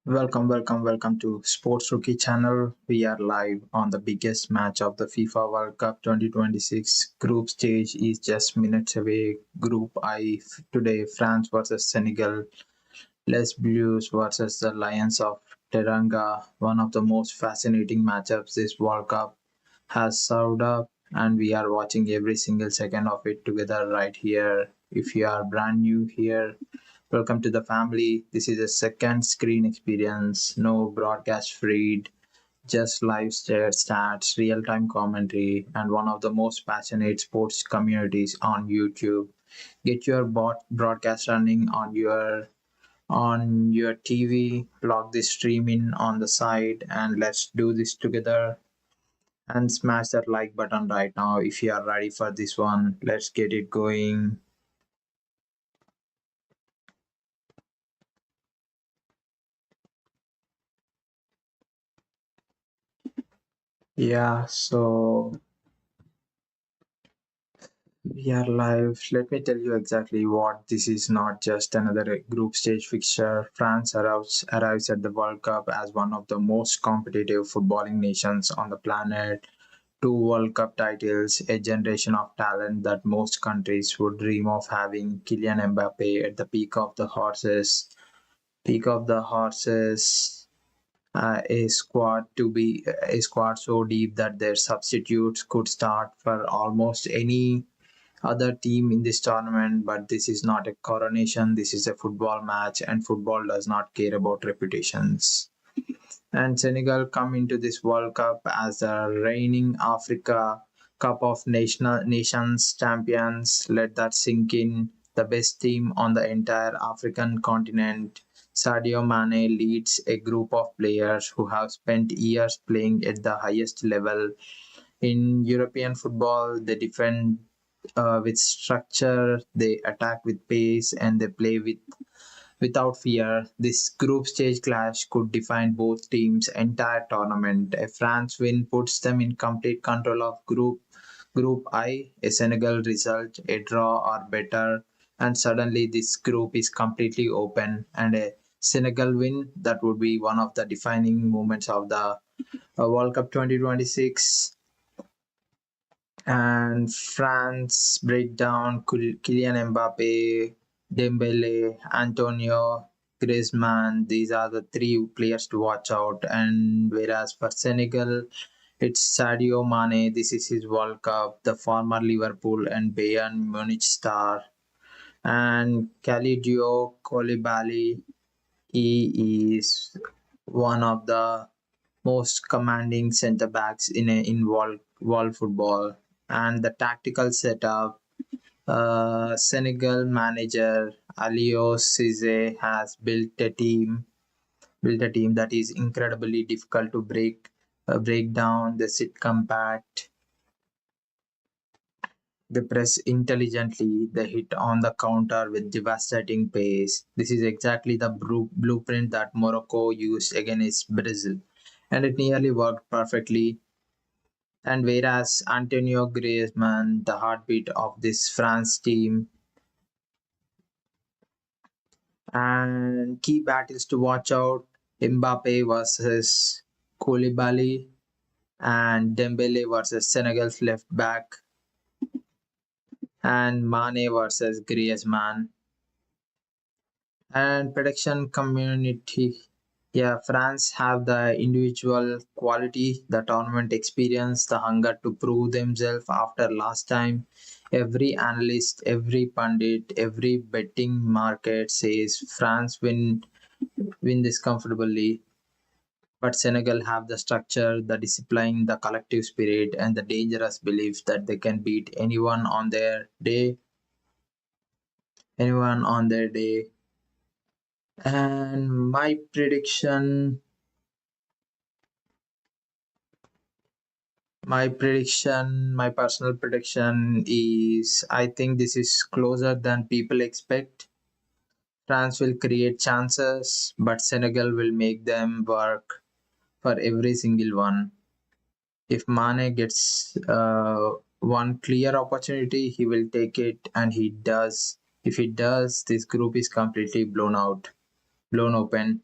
Welcome to Sports Rookie channel. We are live on the biggest match of the FIFA World Cup 2026. Group stage is just minutes away. Group I today France versus Senegal, Les Bleus versus the Lions of Teranga. One of the most fascinating matchups this World Cup has served up, and we are watching every single second of it together right here. If you are brand new here, welcome to the family. This is a second screen experience, no broadcast feed, just live stats, real time commentary, and one of the most passionate sports communities on YouTube. Get your broadcast running on your TV, log this stream in on the side, and let's do this together. And smash that like button right now if you are ready for this one. Let's get it going. Yeah, so we are live. Let me tell you exactly what this is not just another group stage fixture. France arrives at the World Cup as one of the most competitive footballing nations on the planet. Two World Cup titles, a generation of talent that most countries would dream of having. Kylian Mbappe at the peak of the horses. Peak of the horses. A squad so deep that their substitutes could start for almost any other team in this tournament, but this is not a coronation, this is a football match, and football does not care about reputations. And Senegal come into this World Cup as the reigning Africa Cup of Nations champions. Let that sink in. The best team on the entire African continent. Sadio Mane leads a group of players who have spent years playing at the highest level in European football. They defend with structure, they attack with pace, and they play without fear. This group stage clash could define both teams' entire tournament. A France win puts them in complete control of Group I. A Senegal result, a draw or better, and suddenly this group is completely open. And a Senegal win, that would be one of the defining moments of the World Cup 2026. And France breakdown Kylian Mbappe, Dembele, Antonio, Griezmann. These are the three players to watch out. And whereas for Senegal, it's Sadio Mane. This is his World Cup. The former Liverpool and Bayern Munich star. And Kalidio Koulibaly. He is one of the most commanding center backs in world football. And the tactical setup, Senegal manager Aliou Cisse has built a team that is incredibly difficult to break down. They sit compact, they press intelligently, they hit on the counter with devastating pace. This is exactly the blueprint that Morocco used against Brazil, and it nearly worked perfectly. And whereas Antonio Griezmann, the heartbeat of this France team, and key battles to watch out: Mbappe versus Koulibaly, and Dembele versus Senegal's left back, and Mane versus Griezmann. And prediction community. Yeah, France have the individual quality, the tournament experience, the hunger to prove themselves after last time. Every analyst, every pundit, every betting market says France win this comfortably. But Senegal have the structure, the discipline, the collective spirit, and the dangerous belief that they can beat anyone on their day. And my personal prediction is I think this is closer than people expect. France will create chances, but Senegal will make them work for every single one. If Mane gets one clear opportunity, he will take it, and he does. If he does, this group is completely blown open.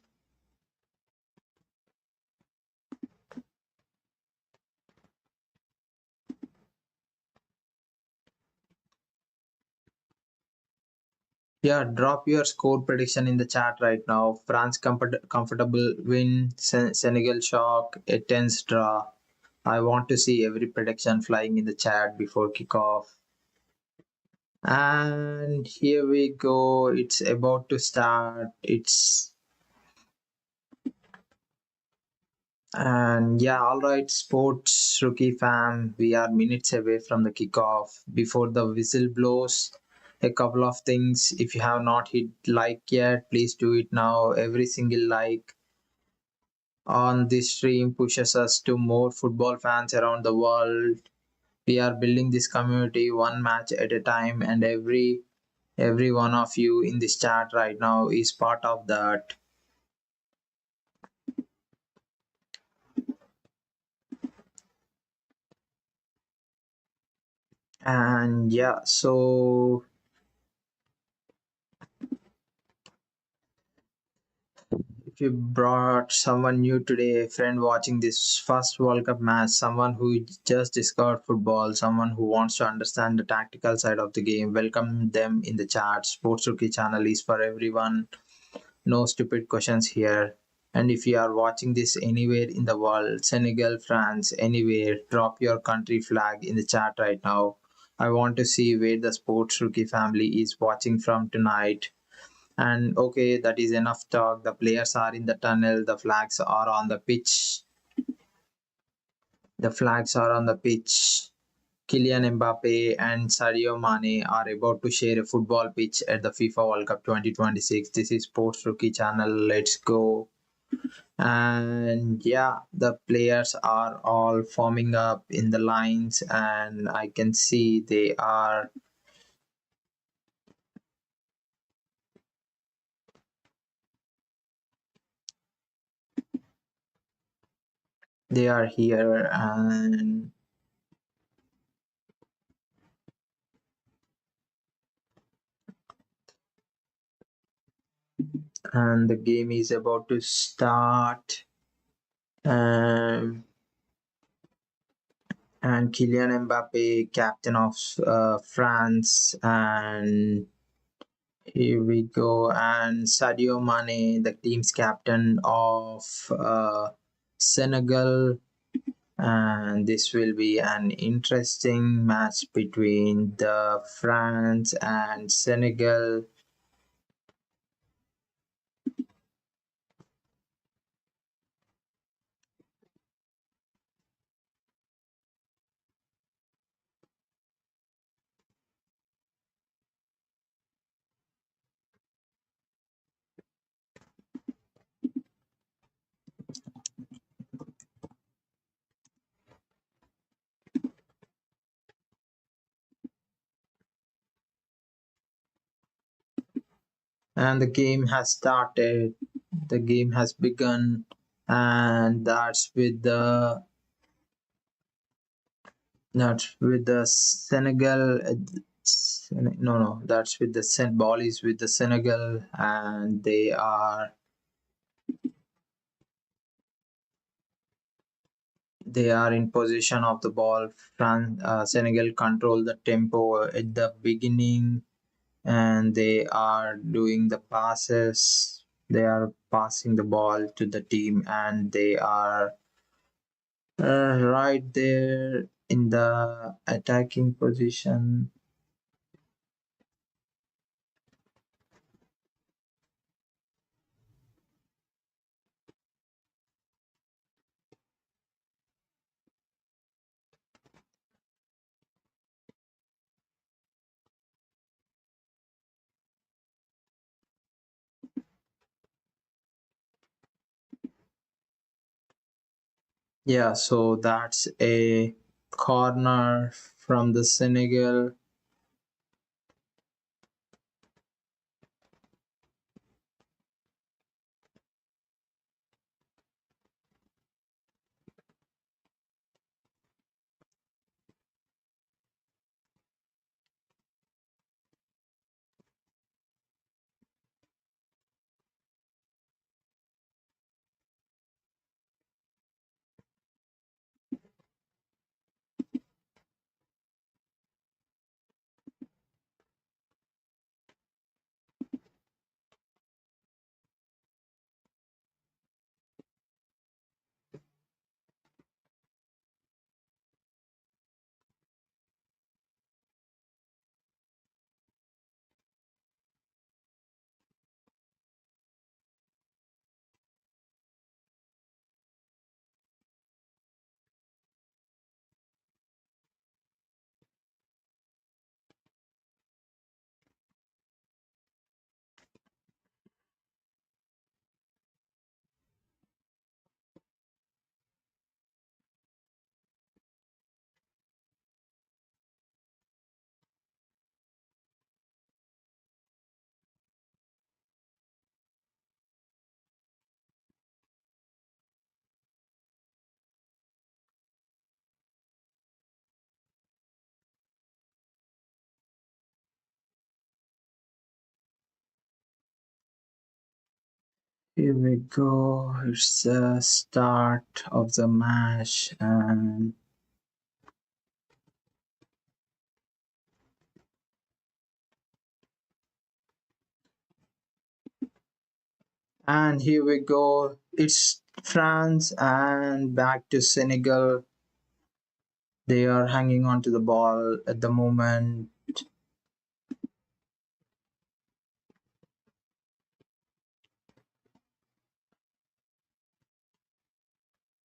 Yeah, drop your score prediction in the chat right now. France comfortable win, Senegal shock, a tense draw. I want to see every prediction flying in the chat before kickoff. And here we go. It's about to start. It's And yeah, all right, sports rookie fam. We are minutes away from the kickoff. Before the whistle blows, a couple of things. If you have not hit like yet, please do it now. Every single like on this stream pushes us to more football fans around the world. We are building this community one match at a time, and every one of you in this chat right now is part of that. And yeah, so if you brought someone new today, a friend watching this first World Cup match, someone who just discovered football, someone who wants to understand the tactical side of the game, welcome them in the chat. Sports Rookie channel is for everyone. No stupid questions here. And if you are watching this anywhere in the world, Senegal, France, anywhere, drop your country flag in the chat right now. I want to see where the Sports Rookie family is watching from tonight. And okay, that is enough talk. The players are in the tunnel, the flags are on the pitch. The flags are on the pitch. Kylian Mbappe and Sadio Mane are about to share a football pitch at the FIFA World Cup 2026. This is Sports Rookie channel. Let's go. And yeah, the players are all forming up in the lines, and I can see they are here, and the game is about to start. Um, and Kylian Mbappe, captain of France, and here we go. And Sadio Mane, the team's captain of Senegal. And this will be an interesting match between the France and Senegal. And the game has started. The game has begun, and that's with the Senegal. No, that's with the ball is with the Senegal, and they are in possession of the ball. Senegal control the tempo at the beginning, and they are doing the passes. They are passing the ball to the team, and they are right there in the attacking position. Yeah, so that's a corner from the Senegal. Here we go. It's the start of the match, and here we go. It's France and back to Senegal. They are hanging on to the ball at the moment.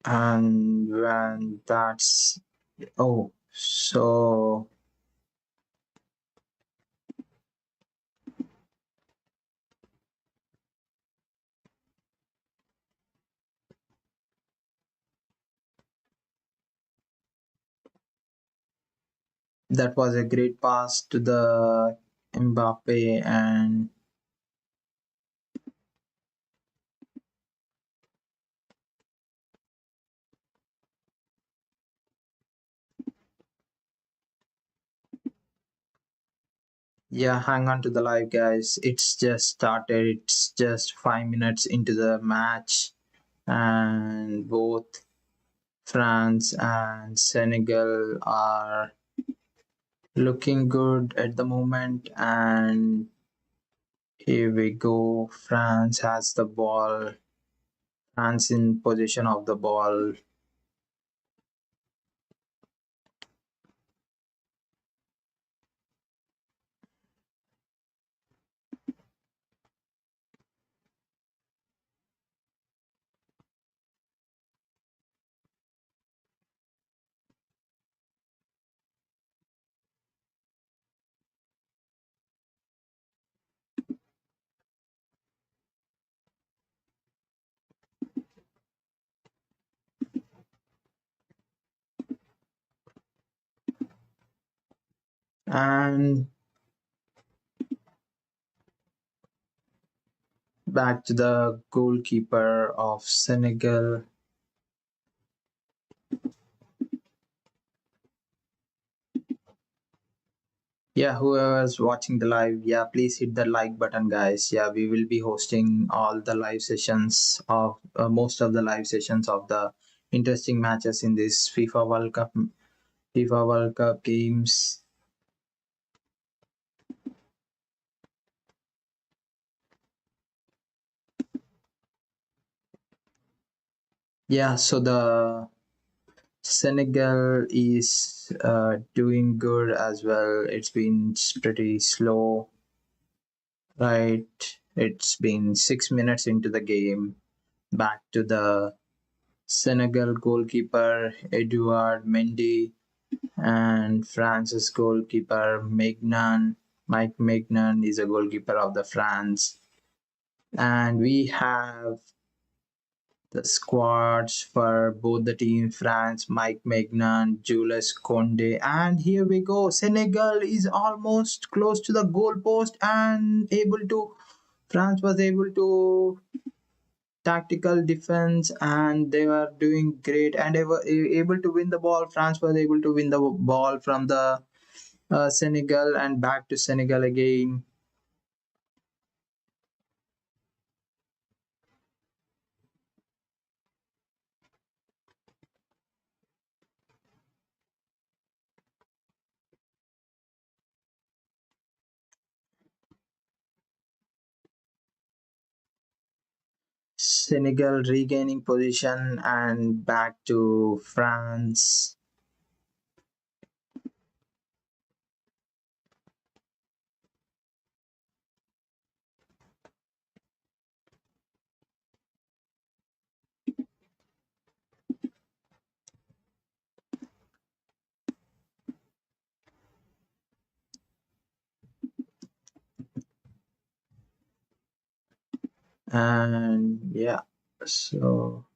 And when that's oh, so that was a great pass to the Mbappe, and yeah, hang on to the live, guys. It's just started. It's just 5 minutes into the match, and both France and Senegal are looking good at the moment. And here we go. France has the ball. France in possession of the ball. And back to the goalkeeper of Senegal. Yeah, whoever's watching the live, yeah, please hit the like button, guys. Yeah, we will be hosting all the live sessions of most of the live sessions of the interesting matches in this FIFA World Cup games. Yeah, so the Senegal is doing good as well. It's been pretty slow, right? It's been 6 minutes into the game. Back to the Senegal goalkeeper Edouard Mendy and France's goalkeeper Maignan. Mike Maignan is a goalkeeper of the France. And we have the squads for both the teams, France, Mike Maignan, Jules Conde. And here we go. Senegal is almost close to the goal post and able to France was able to tactical defense, and they were doing great, and they were able to win the ball. France was able to win the ball from the Senegal, and back to Senegal again. Senegal regaining position and back to France. And yeah, so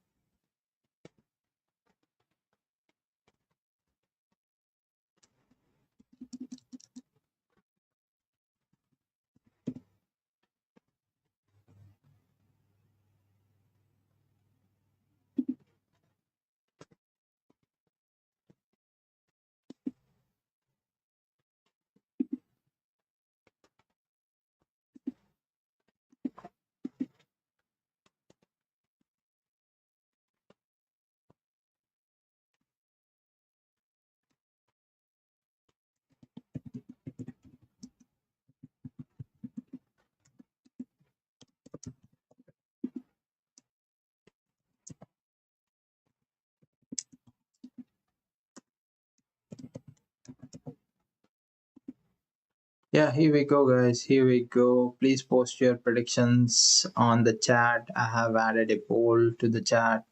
Yeah, here we go, guys. Here we go. Please post your predictions on the chat. I have added a poll to the chat.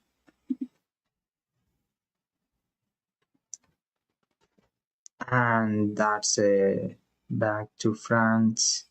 And that's a back to France.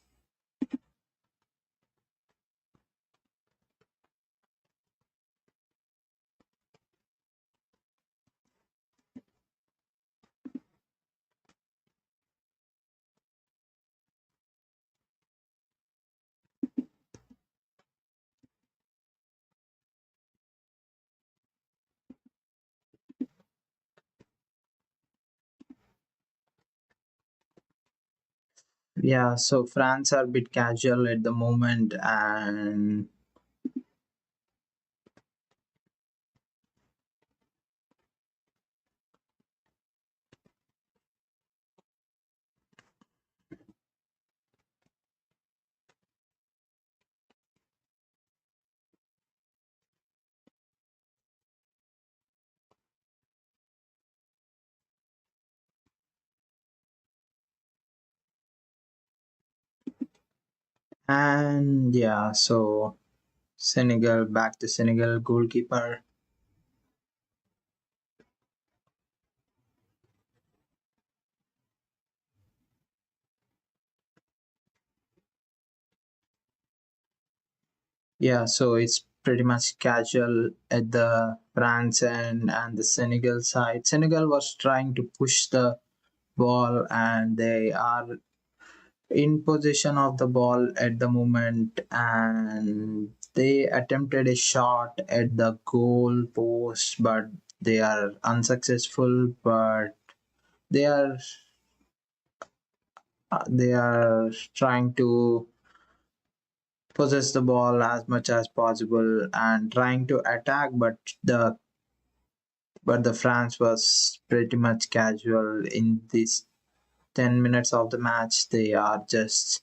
Yeah, so France are a bit casual at the moment, and yeah, so Senegal, back to Senegal goalkeeper. Yeah, so it's pretty much casual at the France and the Senegal side. Senegal was trying to push the ball, and they are in possession of the ball at the moment, and they attempted a shot at the goal post, but they are unsuccessful. But they are they are trying to possess the ball as much as possible and trying to attack, but the France was pretty much casual in these 10 minutes of the match. They are just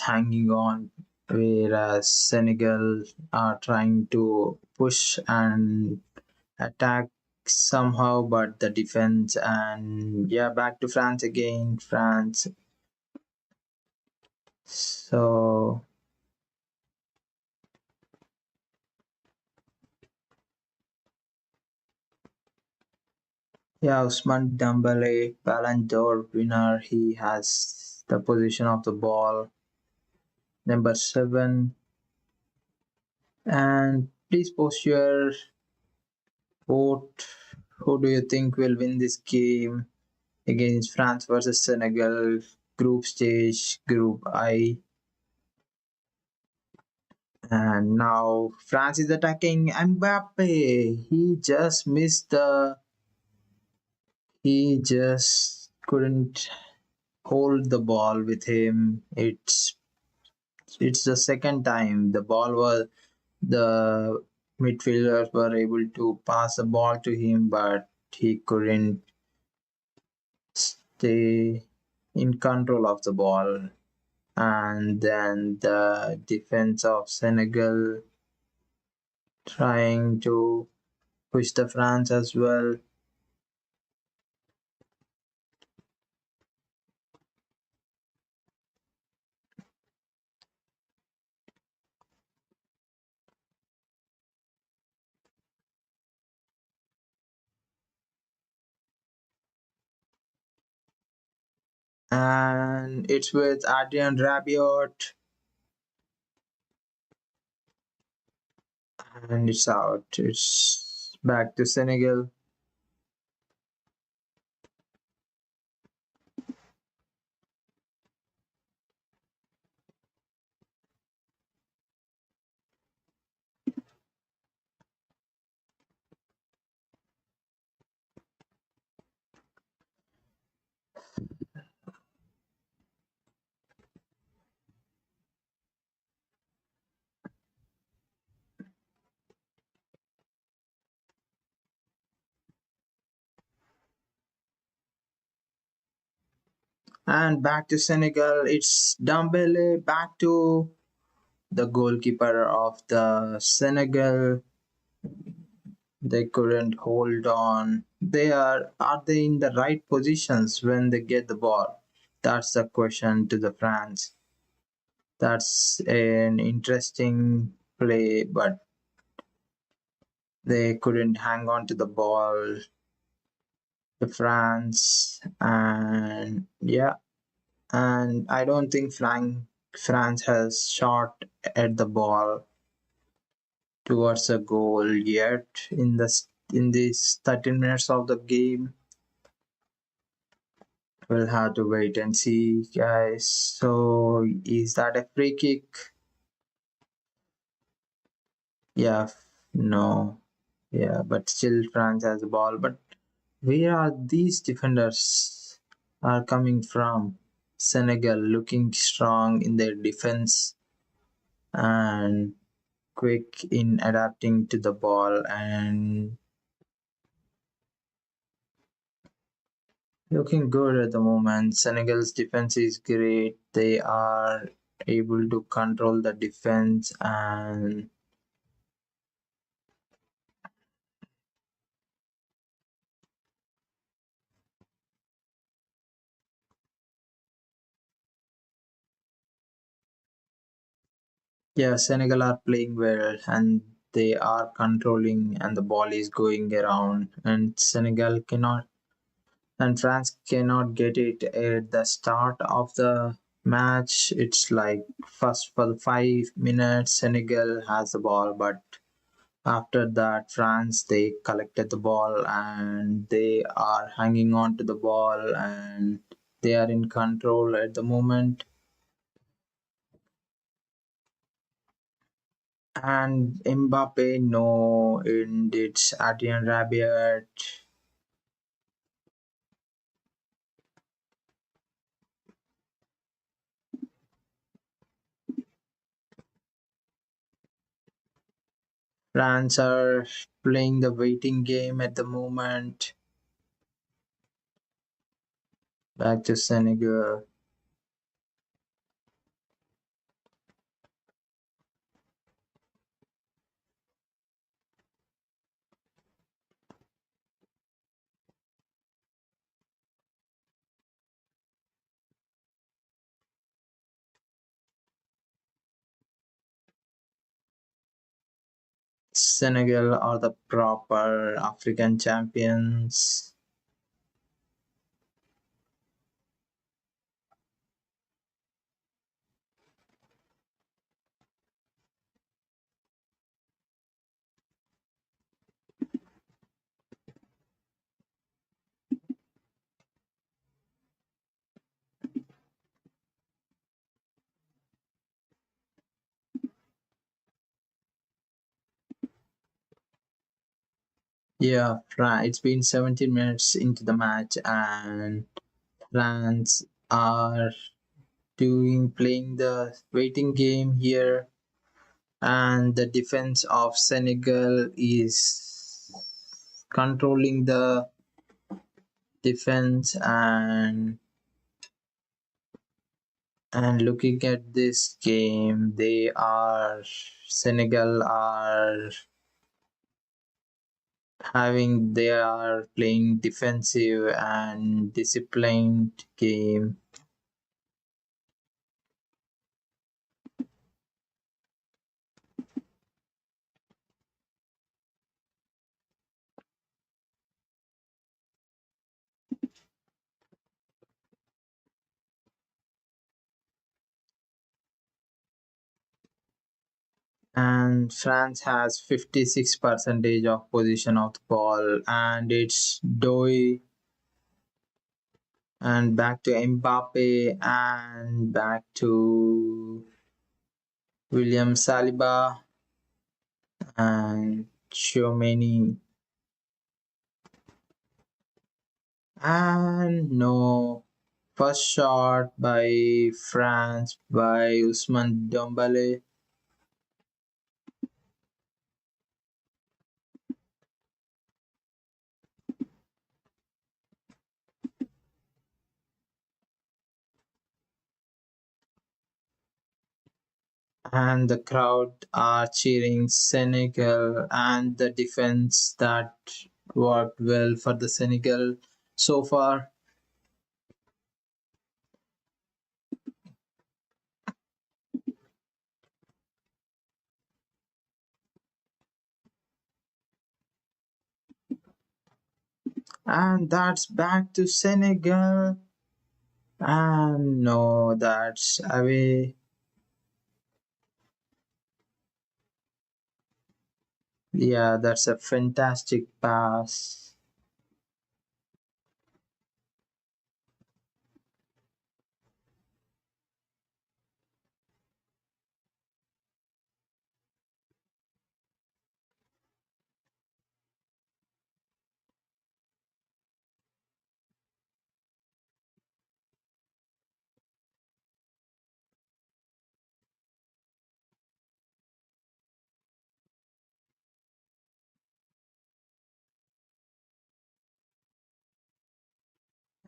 hanging on, whereas Senegal are trying to push and attack somehow, but the defense. And yeah, back to France again. France. So yeah, Ousmane Dembele, Ballon d'Or winner. He has the position of the ball, number 7. And please post your vote. Who do you think will win this game against France versus Senegal? Group stage, Group I. And now France is attacking Mbappe. He just couldn't hold the ball with him. It's the second time the midfielders were able to pass the ball to him, but he couldn't stay in control of the ball. And then the defense of Senegal trying to push the France as well. And it's with Adrian Rabiot, and it's out. It's back to Senegal. And back to Senegal. It's Dembele back to the goalkeeper of the Senegal. They couldn't hold on. Are they in the right positions when they get the ball? That's the question to the France. That's an interesting play, but they couldn't hang on to the ball. The France, and yeah, and I don't think France has shot at the ball towards a goal yet in these 13 minutes of the game. We'll have to wait and see, guys. So, is that a free kick? Yeah, no. Yeah, but still France has the ball. But where are these defenders are coming from? Senegal looking strong in their defense and quick in adapting to the ball and looking good at the moment. Senegal's defense is great. They are able to control the defense, and yeah, Senegal are playing well and they are controlling and the ball is going around and Senegal cannot and France cannot get it at the start of the match. It's like first for the 5 minutes Senegal has the ball, but after that France they collected the ball and they are hanging on to the ball and they are in control at the moment. And Mbappe, no, and it's Adrian Rabiot. France are playing the waiting game at the moment. Back to Senegal. Senegal are the proper African champions. Yeah, it's been 17 minutes into the match, and France are doing playing the waiting game here, and the defense of Senegal is controlling the defense and looking at this game Senegal are they are playing defensive and disciplined game. And France has 56 percentage of position of the ball and it's Doi and back to Mbappe and back to William Saliba and Chouameni and no first shot by France by Ousmane Dembele. And the crowd are cheering Senegal and the defense that worked well for the Senegal so far. And that's back to Senegal. And no, that's away. Yeah, that's a fantastic pass.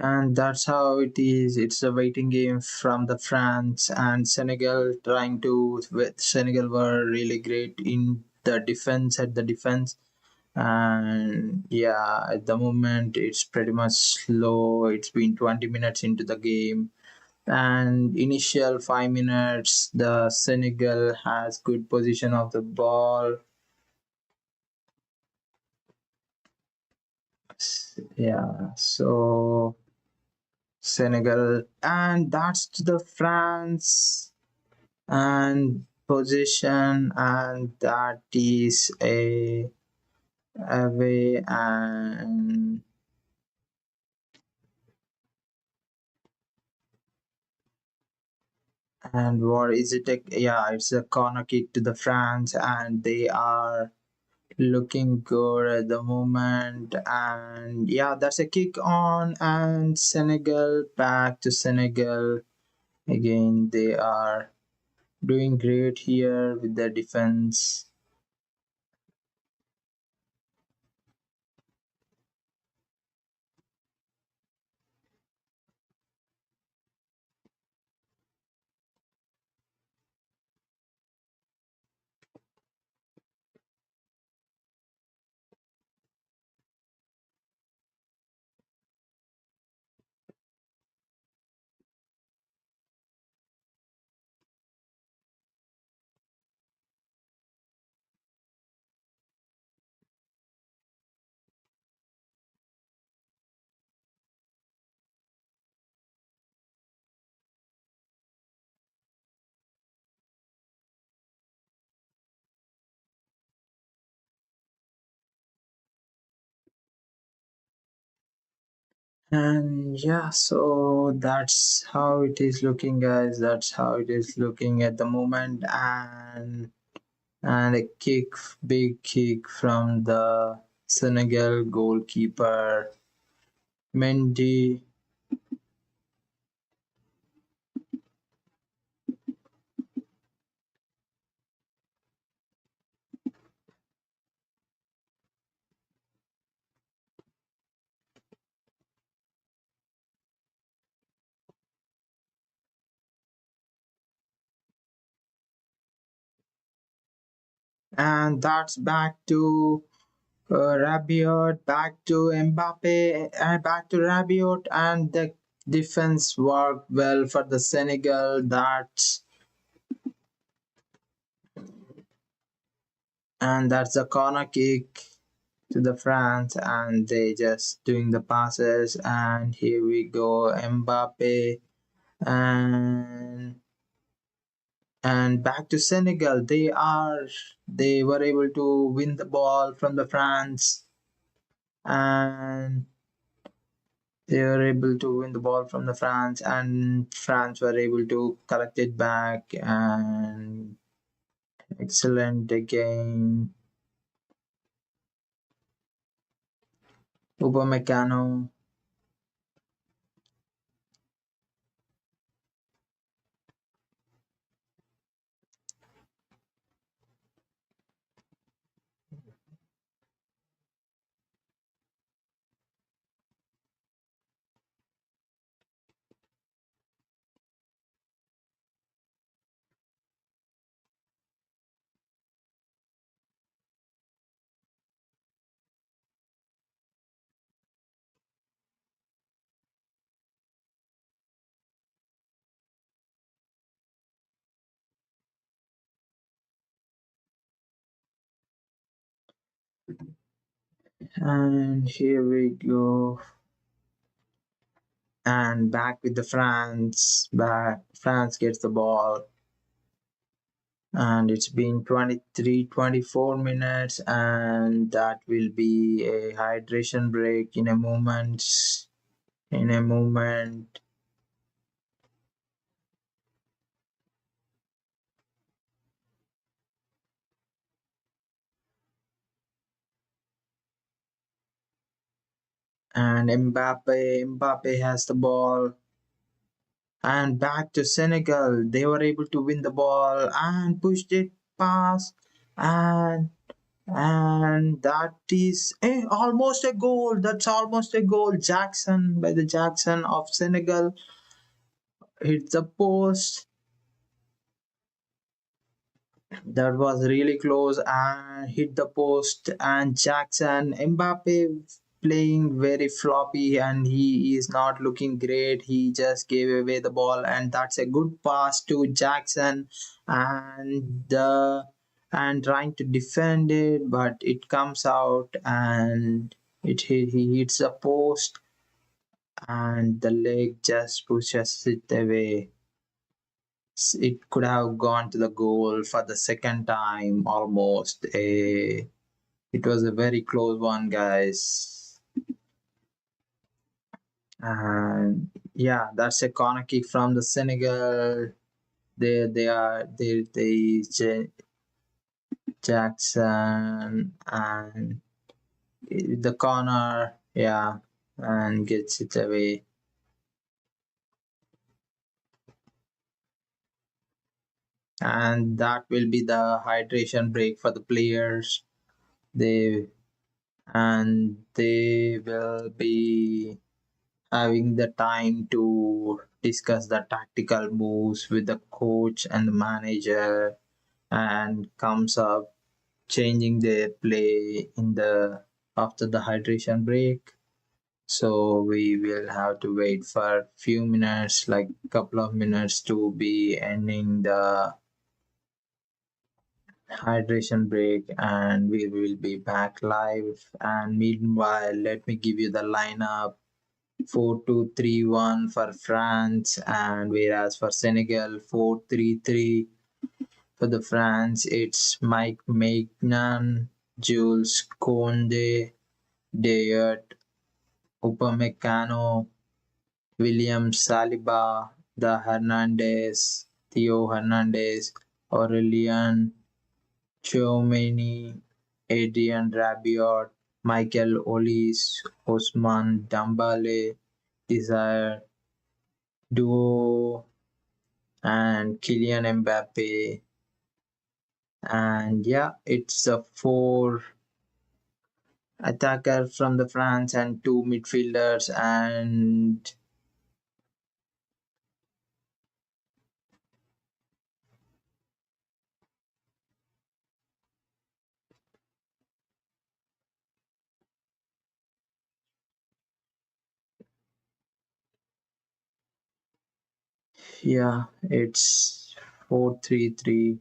And that's how it is. It's a waiting game from the France and Senegal trying to. Senegal were really great in the defense at the defense, and yeah, at the moment it's pretty much slow. It's been 20 minutes into the game, and initial 5 minutes, the Senegal has good position of the ball. Yeah, so Senegal, and that's to the France and position, and that is a away. And what is it? Yeah, it's a corner kick to the France, and they are looking good at the moment. And yeah, that's a kick on, and Senegal back to Senegal again. They are doing great here with their defense. And yeah, so that's how it is looking, guys. That's how it is looking at the moment. And a kick, big kick from the Senegal goalkeeper Mendy. And that's back to Rabiot, back to Mbappe, back to Rabiot, and the defense worked well for the Senegal. That's a corner kick to the France, and they just doing the passes. And here we go, Mbappe, and back to Senegal. They were able to win the ball from the France, and they were able to win the ball from the France, and France were able to collect it back. And excellent again, Upamecano. And here we go. And back with the France. Back France gets the ball. And it's been 23, 24 minutes, and that will be a hydration break in a moment. In a moment. And Mbappe has the ball. And back to Senegal. They were able to win the ball and pushed it past. And that is almost a goal. That's almost a goal. Jackson of Senegal hit the post. That was really close and hit the post. And Jackson Mbappe playing very floppy and he is not looking great. He just gave away the ball and that's a good pass to Jackson and trying to defend it, but it comes out and he hits the post and the leg just pushes it away. It could have gone to the goal for the second time almost. It was a very close one, guys. And yeah, that's a corner kick from the Senegal. Jackson and the corner, yeah, and gets it away. And that will be the hydration break for the players. They they will be having the time to discuss the tactical moves with the coach and the manager and comes up changing their play in the after the hydration break. So we will have to wait for few minutes, like couple of minutes, to be ending the hydration break, and we will be back live. And meanwhile, let me give you the lineup. 4-2-3-1 for France, and whereas for Senegal 4-3-3 for the France, it's Mike Maignan, Jules Konde, Dayot Upamecano, William Saliba, the Hernandez, Theo Hernandez, Aurelian Chouameni, Adrian Rabiot, Michael Olise, Ousmane Dembele, Desire Duo, and Kylian Mbappe. And yeah, it's a four attacker from the France and two midfielders. And yeah, it's 4-3-3.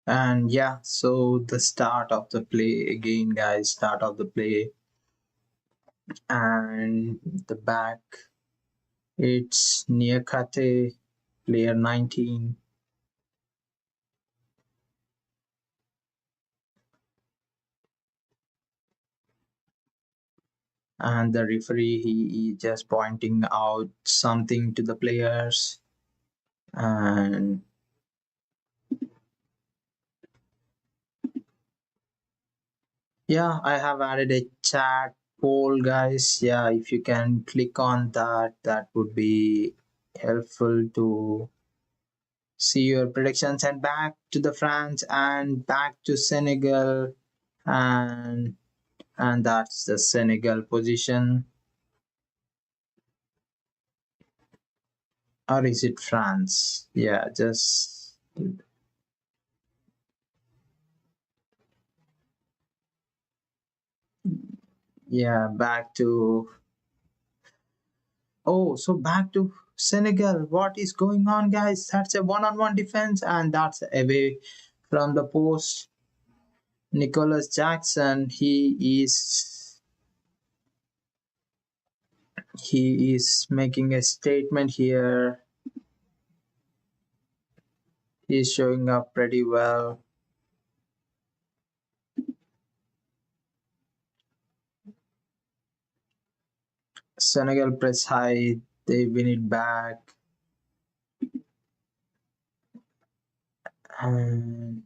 And yeah, so the start of the play again, guys, start of the play, and the back, it's Niakate, player 19, and the referee, he is just pointing out something to the players. And yeah, I have added a chat poll, guys. Yeah, if you can click on that, that would be helpful to see your predictions. And back to the France and back to Senegal, and that's the Senegal position, or is it France? Yeah, just yeah, back to oh, so back to Senegal. What is going on, guys? That's a one-on-one defense, and that's away from the post. Nicholas Jackson, he is making a statement here. He's showing up pretty well. Senegal press high, they win it back. And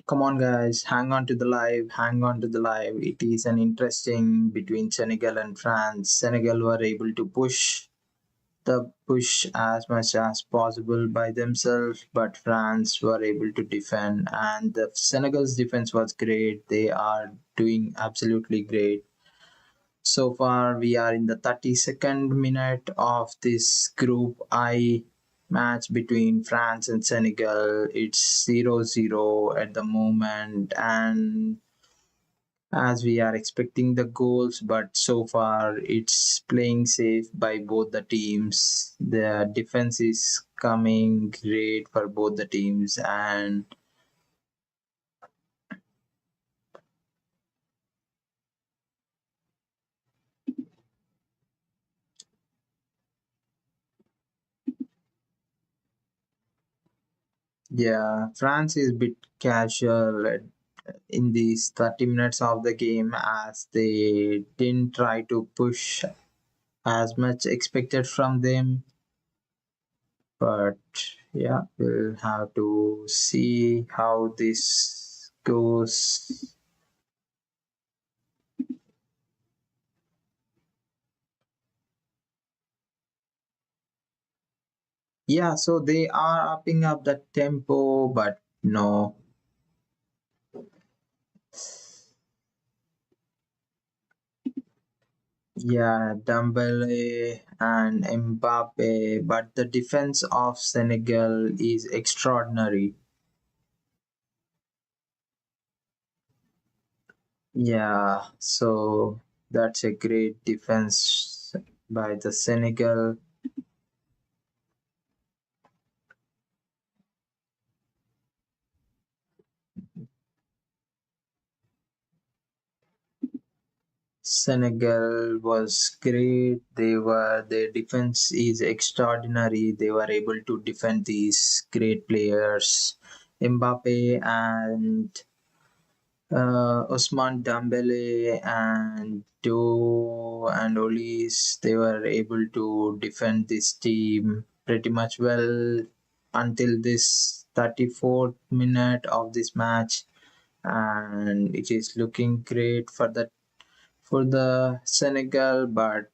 come on, guys, hang on to the live, hang on to the live. It is an interesting between Senegal and France. Senegal were able to push as much as possible by themselves, but France were able to defend, and the Senegal's defense was great. They are doing absolutely great. So far, we are in the 32nd minute of this Group I match between France and Senegal. It's 0-0 at the moment, and as we are expecting the goals, but so far it's playing safe by both the teams. The defense is coming great for both the teams, and yeah, France is a bit casual in these 30 minutes of the game, as they didn't try to push as much expected from them. But yeah, we'll have to see how this goes. Yeah, so they are upping up the tempo, but no. Yeah, Dembele and Mbappe, but the defense of Senegal is extraordinary. Yeah, so that's a great defense by the Senegal. Senegal was great. Their defense is extraordinary. They were able to defend these great players, Mbappe and Ousmane Dembele and Do and Olis. They were able to defend this team pretty much well until this 34th minute of this match, and it is looking great for the Senegal, but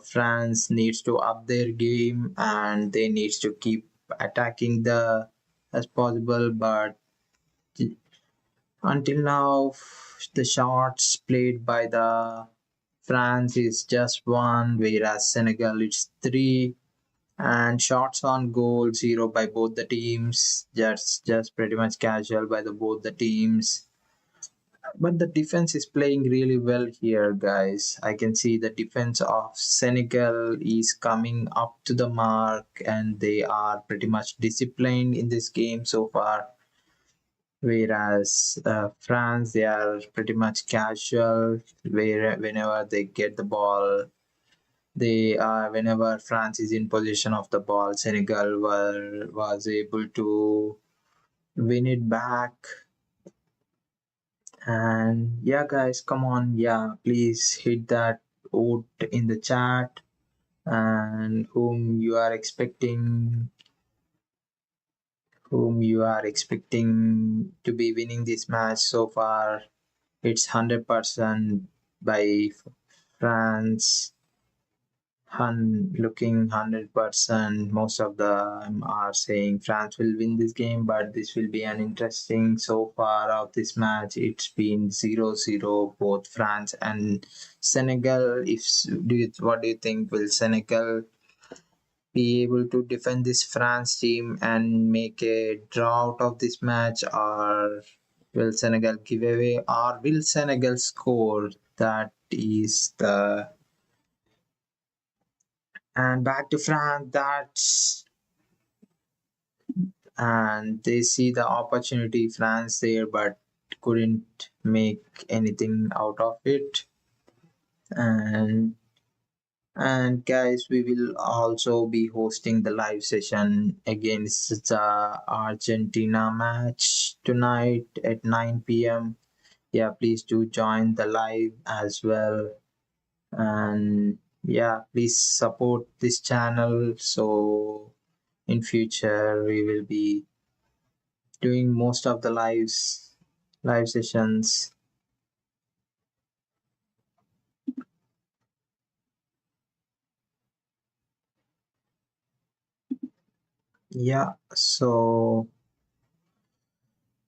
France needs to up their game and they needs to keep attacking the as possible. But until now, the shots played by the France is just one, whereas Senegal it's three, and shots on goal zero by both the teams. Just pretty much casual by the both the teams. But the defense is playing really well here, guys. I can see the defense of Senegal is coming up to the mark, and they are pretty much disciplined in this game so far. Whereas France, they are pretty much casual. Whenever they get the ball, they are whenever France is in possession of the ball, Senegal was able to win it back. And yeah, guys, come on, yeah, please hit that vote in the chat and whom you are expecting to be winning this match so far. It's 100% by France. Looking 100%. Most of them are saying France will win this game, but this will be an interesting so far of this match. It's been 0-0 both France and Senegal. What do you think? Will Senegal be able to defend this France team and make a draw out of this match, or will Senegal give away, or will Senegal score? That is the and back to France. That's and they see the opportunity France there, but couldn't make anything out of it. And and guys, we will also be hosting the live session against the Argentina match tonight at 9 p.m. Yeah, please do join the live as well. And yeah, please support this channel so in future we will be doing most of the live sessions. Yeah, so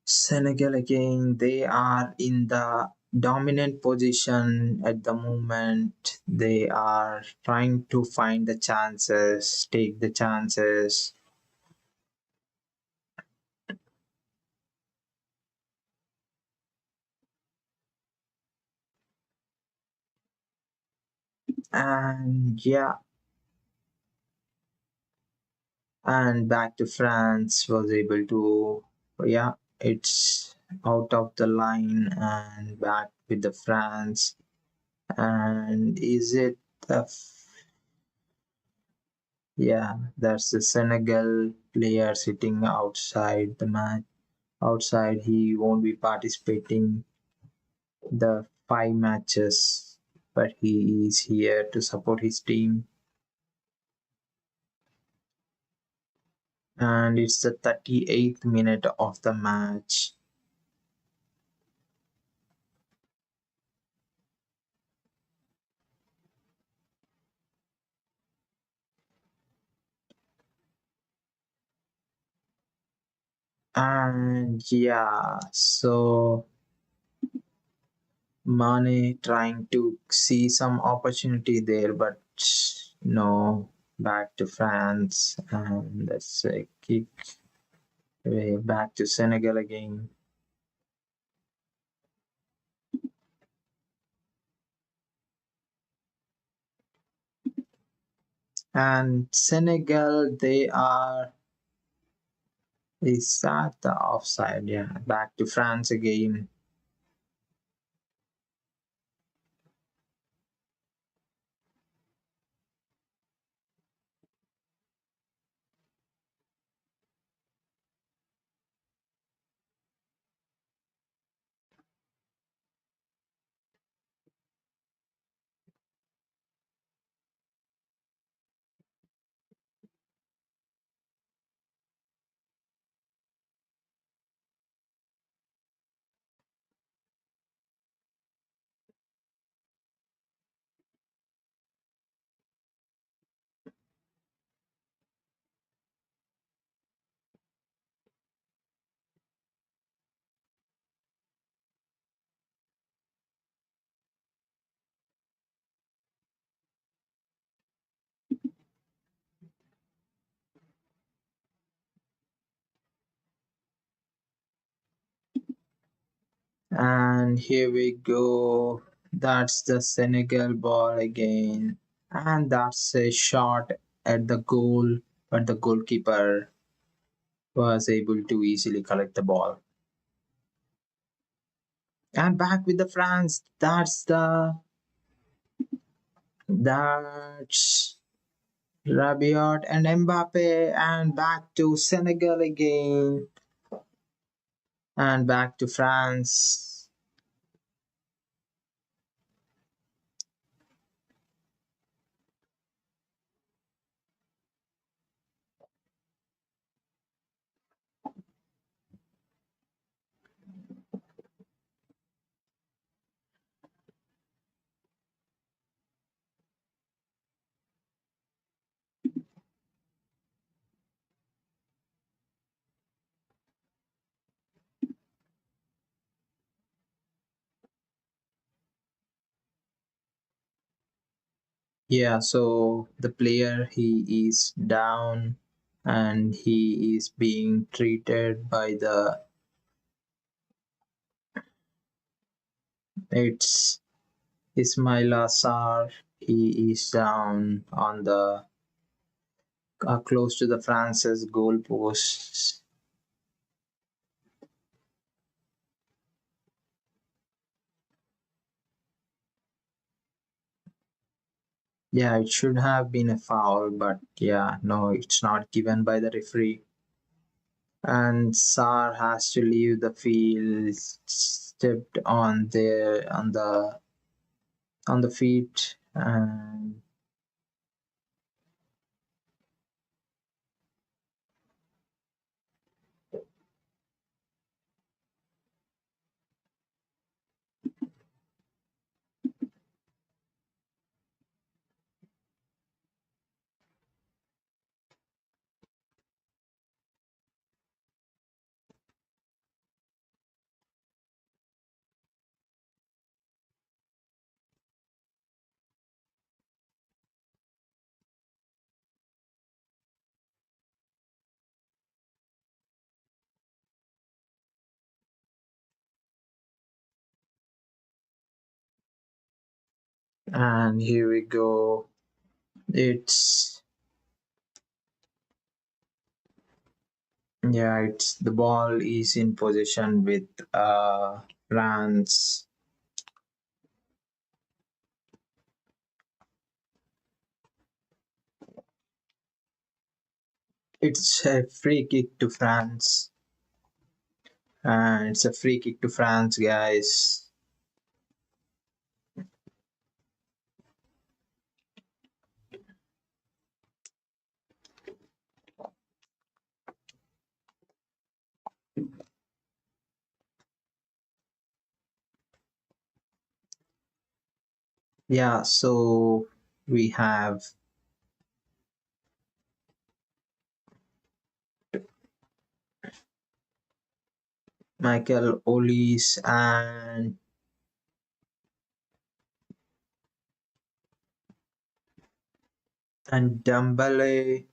Senegal again, they are in the dominant position at the moment. They are trying to find the chances, take the chances. And yeah, and back to France was able to, yeah, it's out of the line and back with the France. And is it the yeah, that's the Senegal player sitting outside the match. Outside, he won't be participating the 5 matches, but he is here to support his team. And it's the 38th minute of the match. And yeah, so Mane trying to see some opportunity there, but no, back to France, and that's a kick way back to Senegal again. And Senegal, they are is that the offside? Yeah, back to France again. And here we go. That's the Senegal ball again. And that's a shot at the goal, but the goalkeeper was able to easily collect the ball. And back with the France. That's Rabiot and Mbappe, and back to Senegal again, and back to France. Yeah, so the player he is down and he is being treated by the it's Ismail Assar. He is down on the close to the France's goal posts. Yeah, it should have been a foul, but yeah, no, it's not given by the referee. And Sar has to leave the field, stepped on the feet, and here we go. It's yeah, it's the ball is in position with France. It's a free kick to France, and it's a free kick to France, guys. Yeah, so we have Michael Olise and Dembele,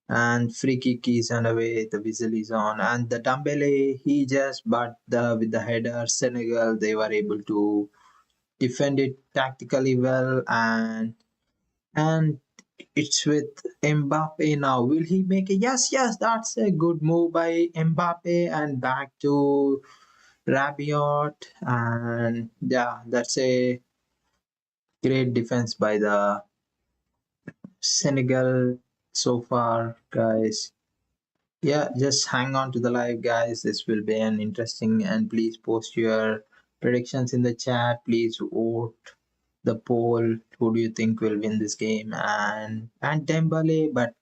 and free kick is underway. The whistle is on, and the Dembele he just but the with the header Senegal they were able to defend it tactically well, and it's with Mbappe now. Will he make it? Yes, yes, that's a good move by Mbappe, and back to Rabiot, and yeah, that's a great defense by the Senegal so far, guys. Yeah, just hang on to the live, guys. This will be an interesting, and please post your predictions in the chat. Please vote the poll. Who do you think will win this game? And Dembele, but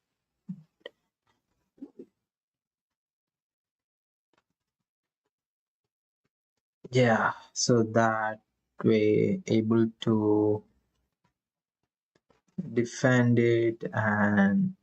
yeah, so that way able to defend it, and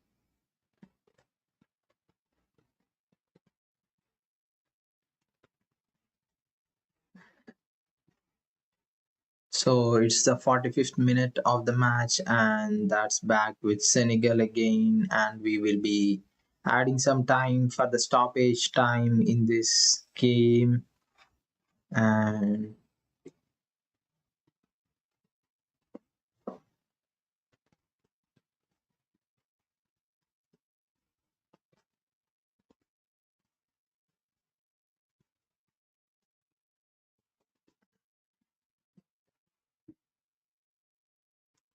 so it's the 45th minute of the match, and that's back with Senegal again, and we will be adding some time for the stoppage time in this game. And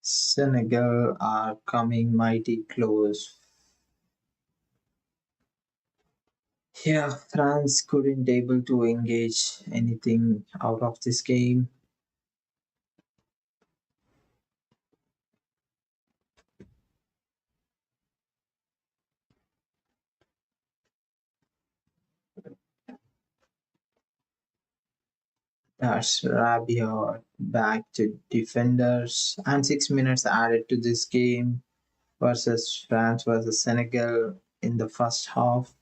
Senegal are coming mighty close. Yeah, France couldn't able to engage anything out of this game. That's Rabiot back to defenders, and 6 minutes added to this game versus France versus Senegal in the first half.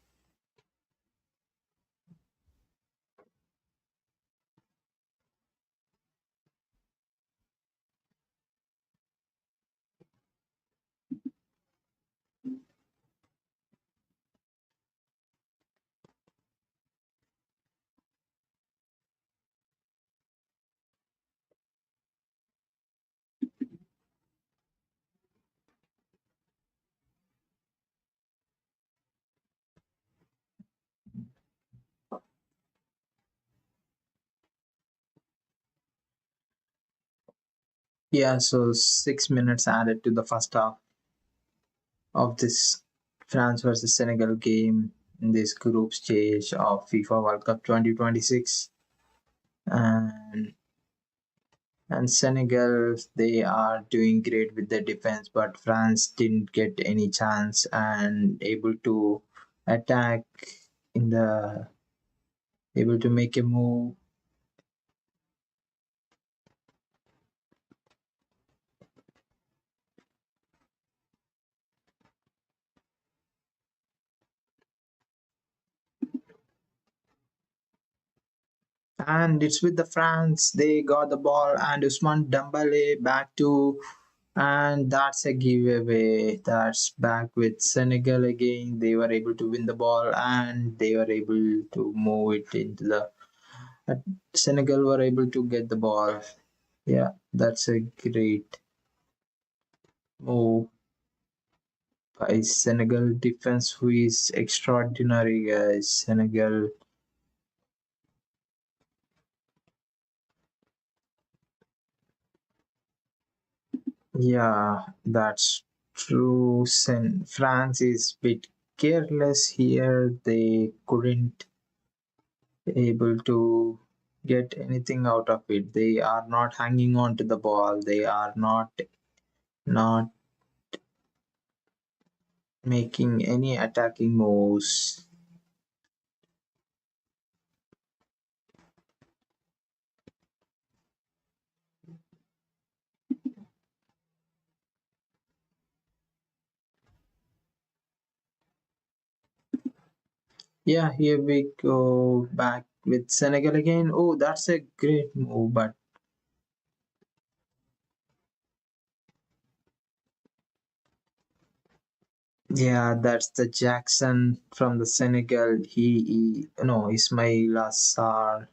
Yeah, so 6 minutes added to the first half of this France versus Senegal game in this group stage of FIFA World Cup 2026. And Senegal, they are doing great with their defense, but France didn't get any chance and able to attack in the able to make a move. And it's with the France. They got the ball and Ousmane Dembele back to, and that's a giveaway. That's back with Senegal again. They were able to win the ball and they were able to move it into the. uh, Senegal were able to get the ball. Yeah, that's a great move by Senegal defense, who is extraordinary, guys. Senegal, yeah, that's true. France is bit careless here. They couldn't able to get anything out of it. They are not hanging on to the ball. They are not making any attacking moves. Yeah, here we go back with Senegal again. Oh, that's a great move, but yeah, that's the Jackson from the Senegal. He no, Ismail Assar.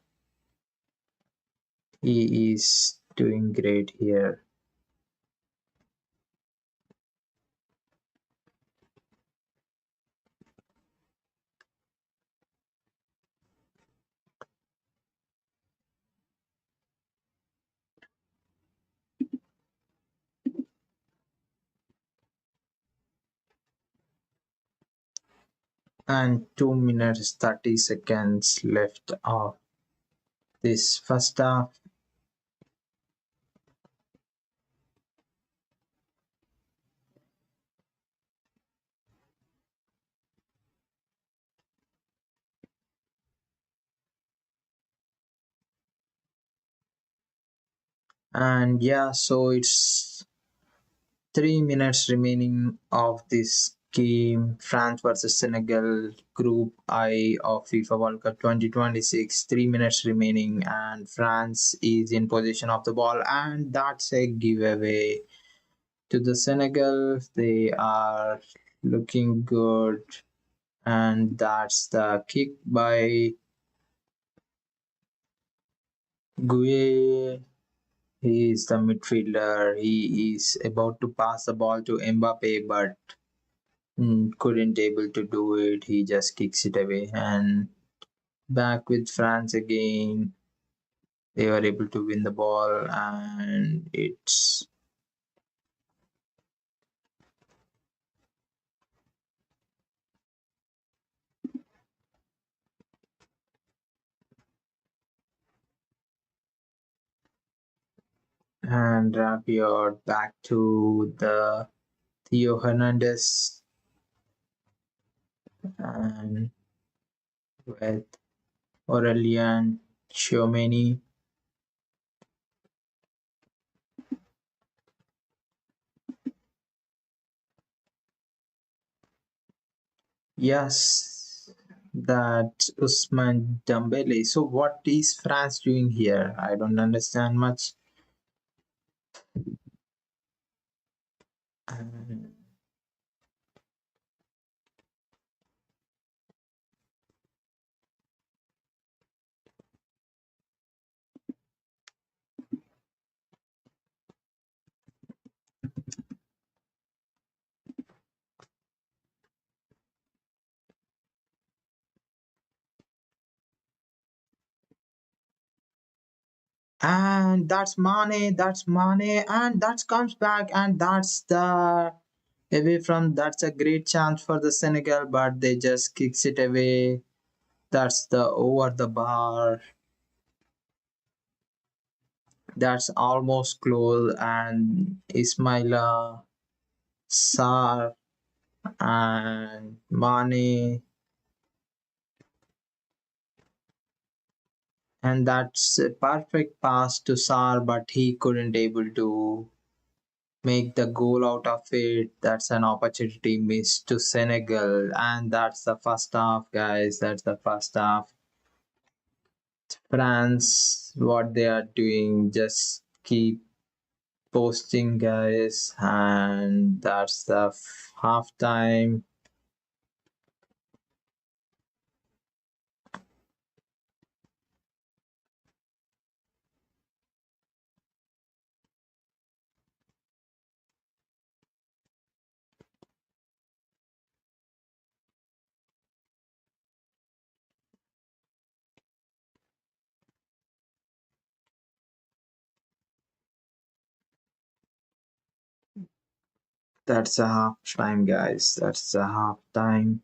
He is doing great here. And 2 minutes 30 seconds left of this first half. And yeah, so it's 3 minutes remaining of this game. France versus Senegal, Group I of FIFA World Cup 2026. 3 minutes remaining, and France is in possession of the ball, and that's a giveaway to the Senegal. They are looking good, and that's the kick by Gueye, he is the midfielder. He is about to pass the ball to Mbappe, but couldn't able to do it. He just kicks it away. And back with France again. They were able to win the ball, and it's and Rabiot back to the Theo Hernandez and with Aurelian Tchouameni. Yes, that Ousmane Dembele. So what is France doing here? I don't understand much. And that's Mane, and that comes back, and that's the away from that's a great chance for the Senegal, but they just kicks it away. That's the over the bar. That's almost close, and Ismaila Sar and Mane, and that's a perfect pass to Sar, but he couldn't able to make the goal out of it. That's an opportunity missed to Senegal, and that's the first half, guys. That's the first half. France, what they are doing, just keep posting, guys, and that's the half time. That's a half time, guys. That's a half time.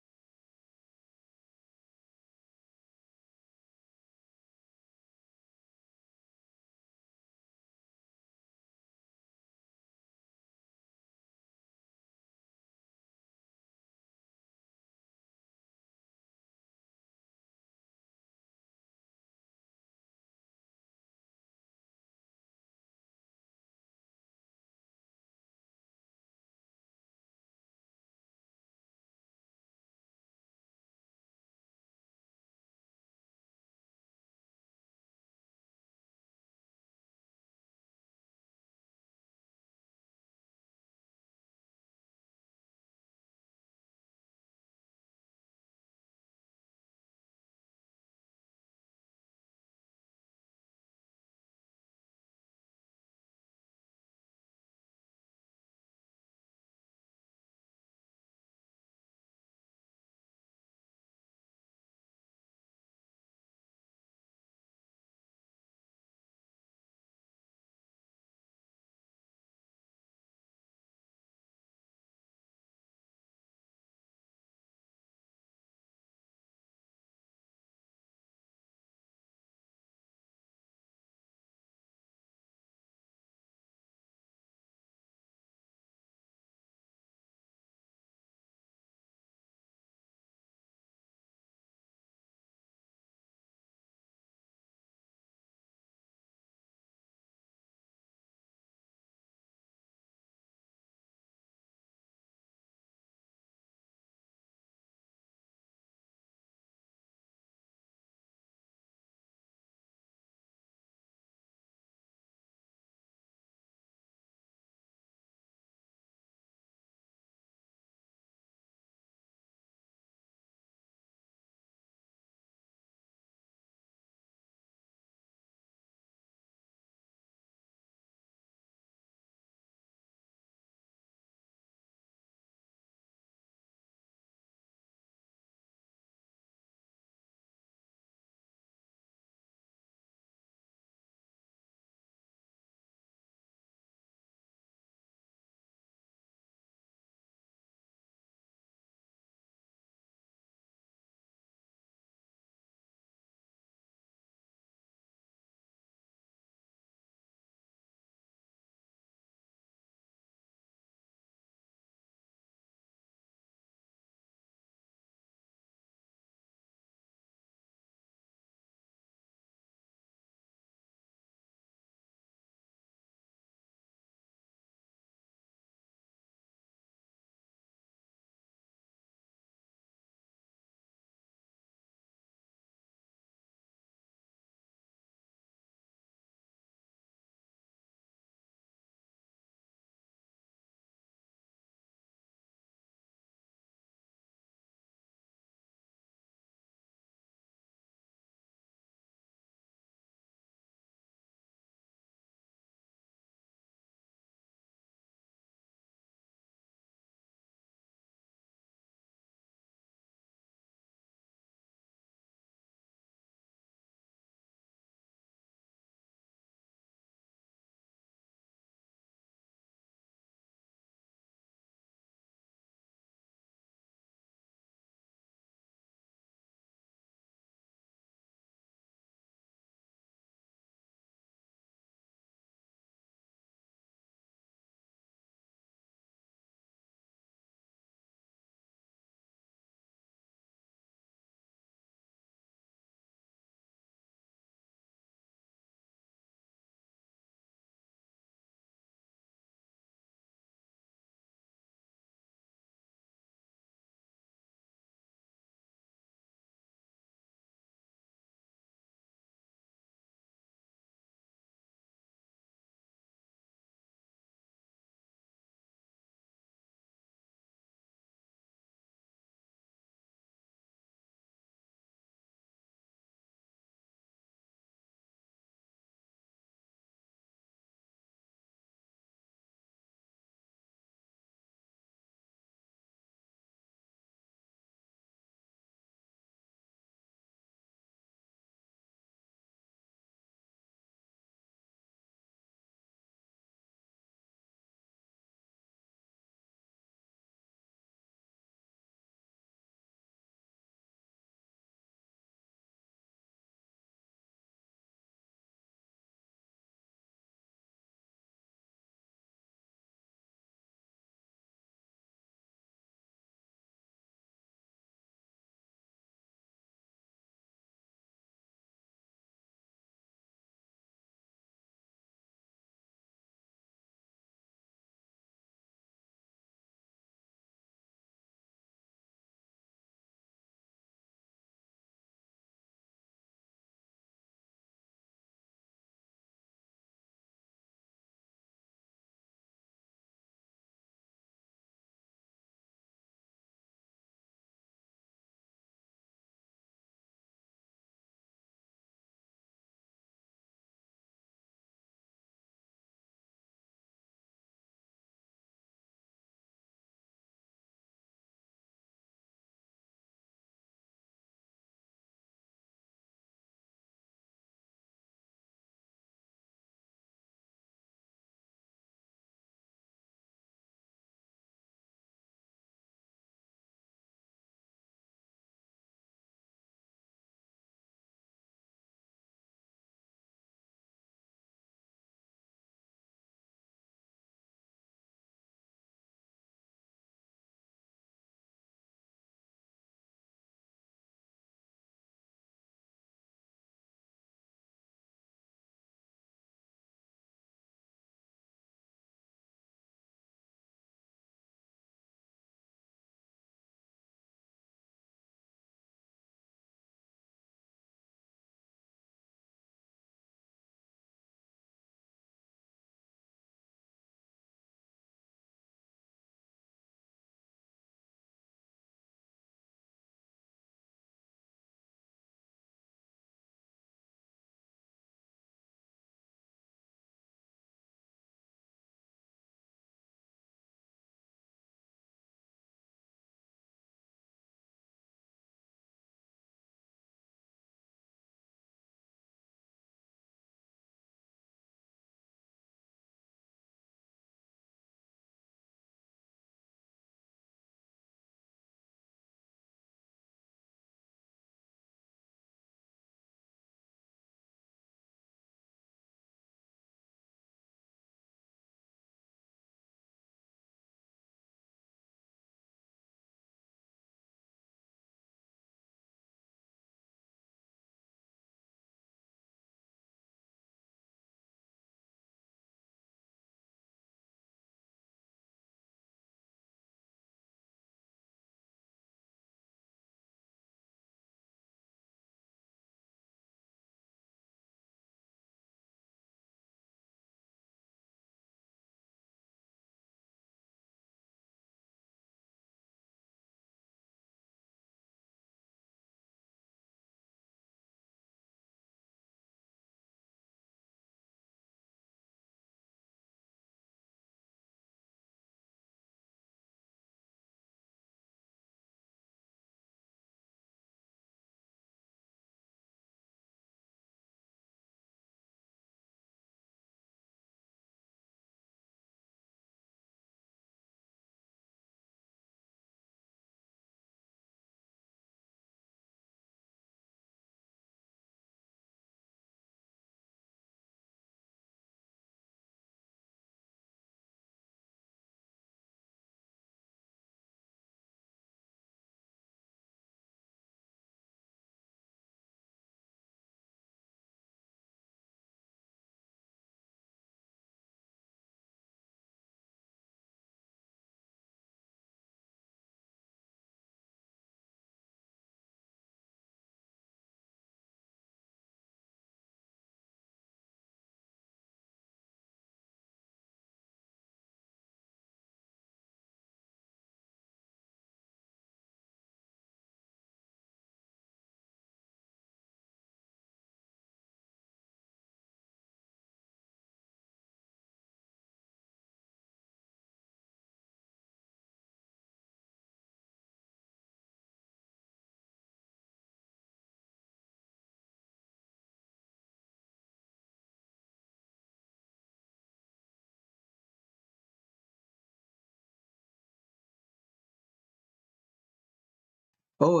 Oh,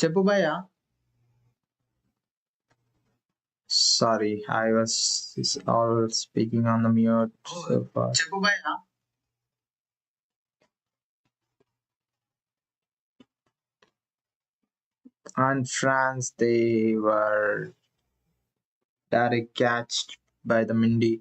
చెప్పు భయ్యా. Sorry, I was all speaking on the mute so far. చెప్పు భయ్యా. And France, they were direct catched by the Mindy.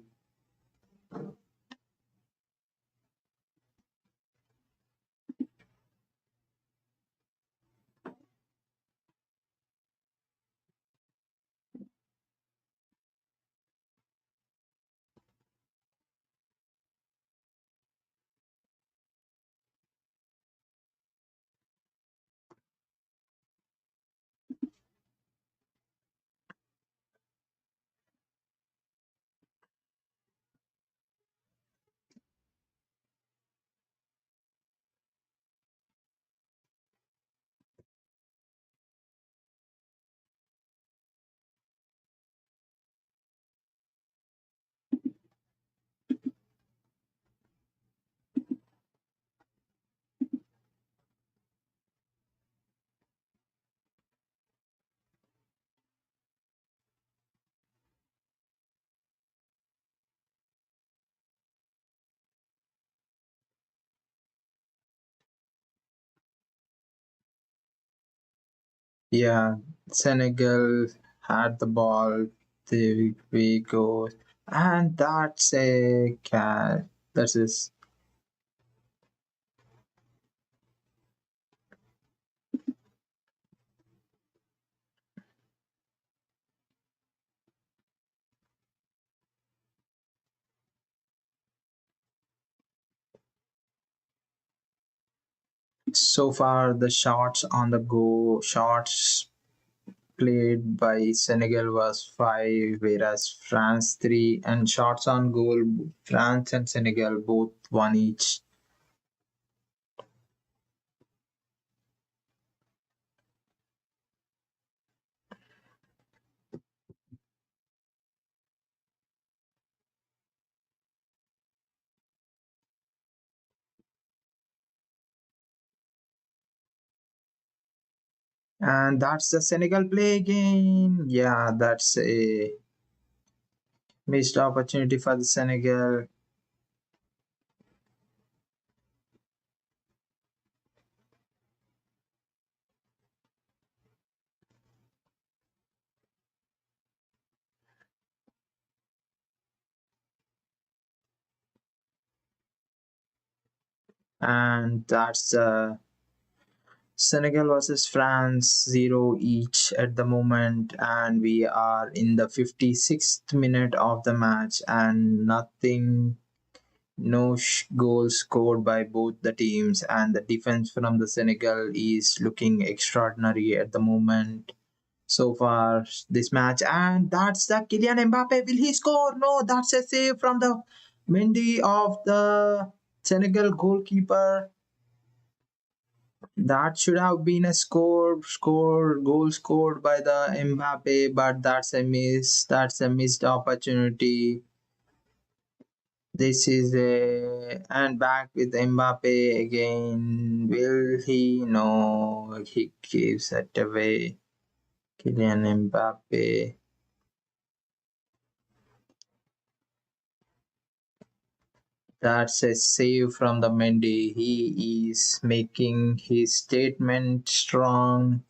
Yeah, Senegal had the ball. There we go. And that's a cat. That's is so far the shots on the go, shots played by Senegal was 5, whereas France 3, and shots on goal, France and Senegal both 1 each. And that's the Senegal play again. Yeah, that's a missed opportunity for the Senegal. And that's Senegal versus France 0 each at the moment, and we are in the 56th minute of the match, and nothing, no goals scored by both the teams, and the defense from the Senegal is looking extraordinary at the moment so far this match. And that's the Kylian Mbappe. Will he score? No, that's a save from the Mendy of the Senegal goalkeeper. That should have been a goal scored by the Mbappe, but that's a miss. That's a missed opportunity. This is a and back with Mbappe again. Will he? No, he gives it away. Kylian Mbappe. That's a save from the Mendy. He is making his statement strong,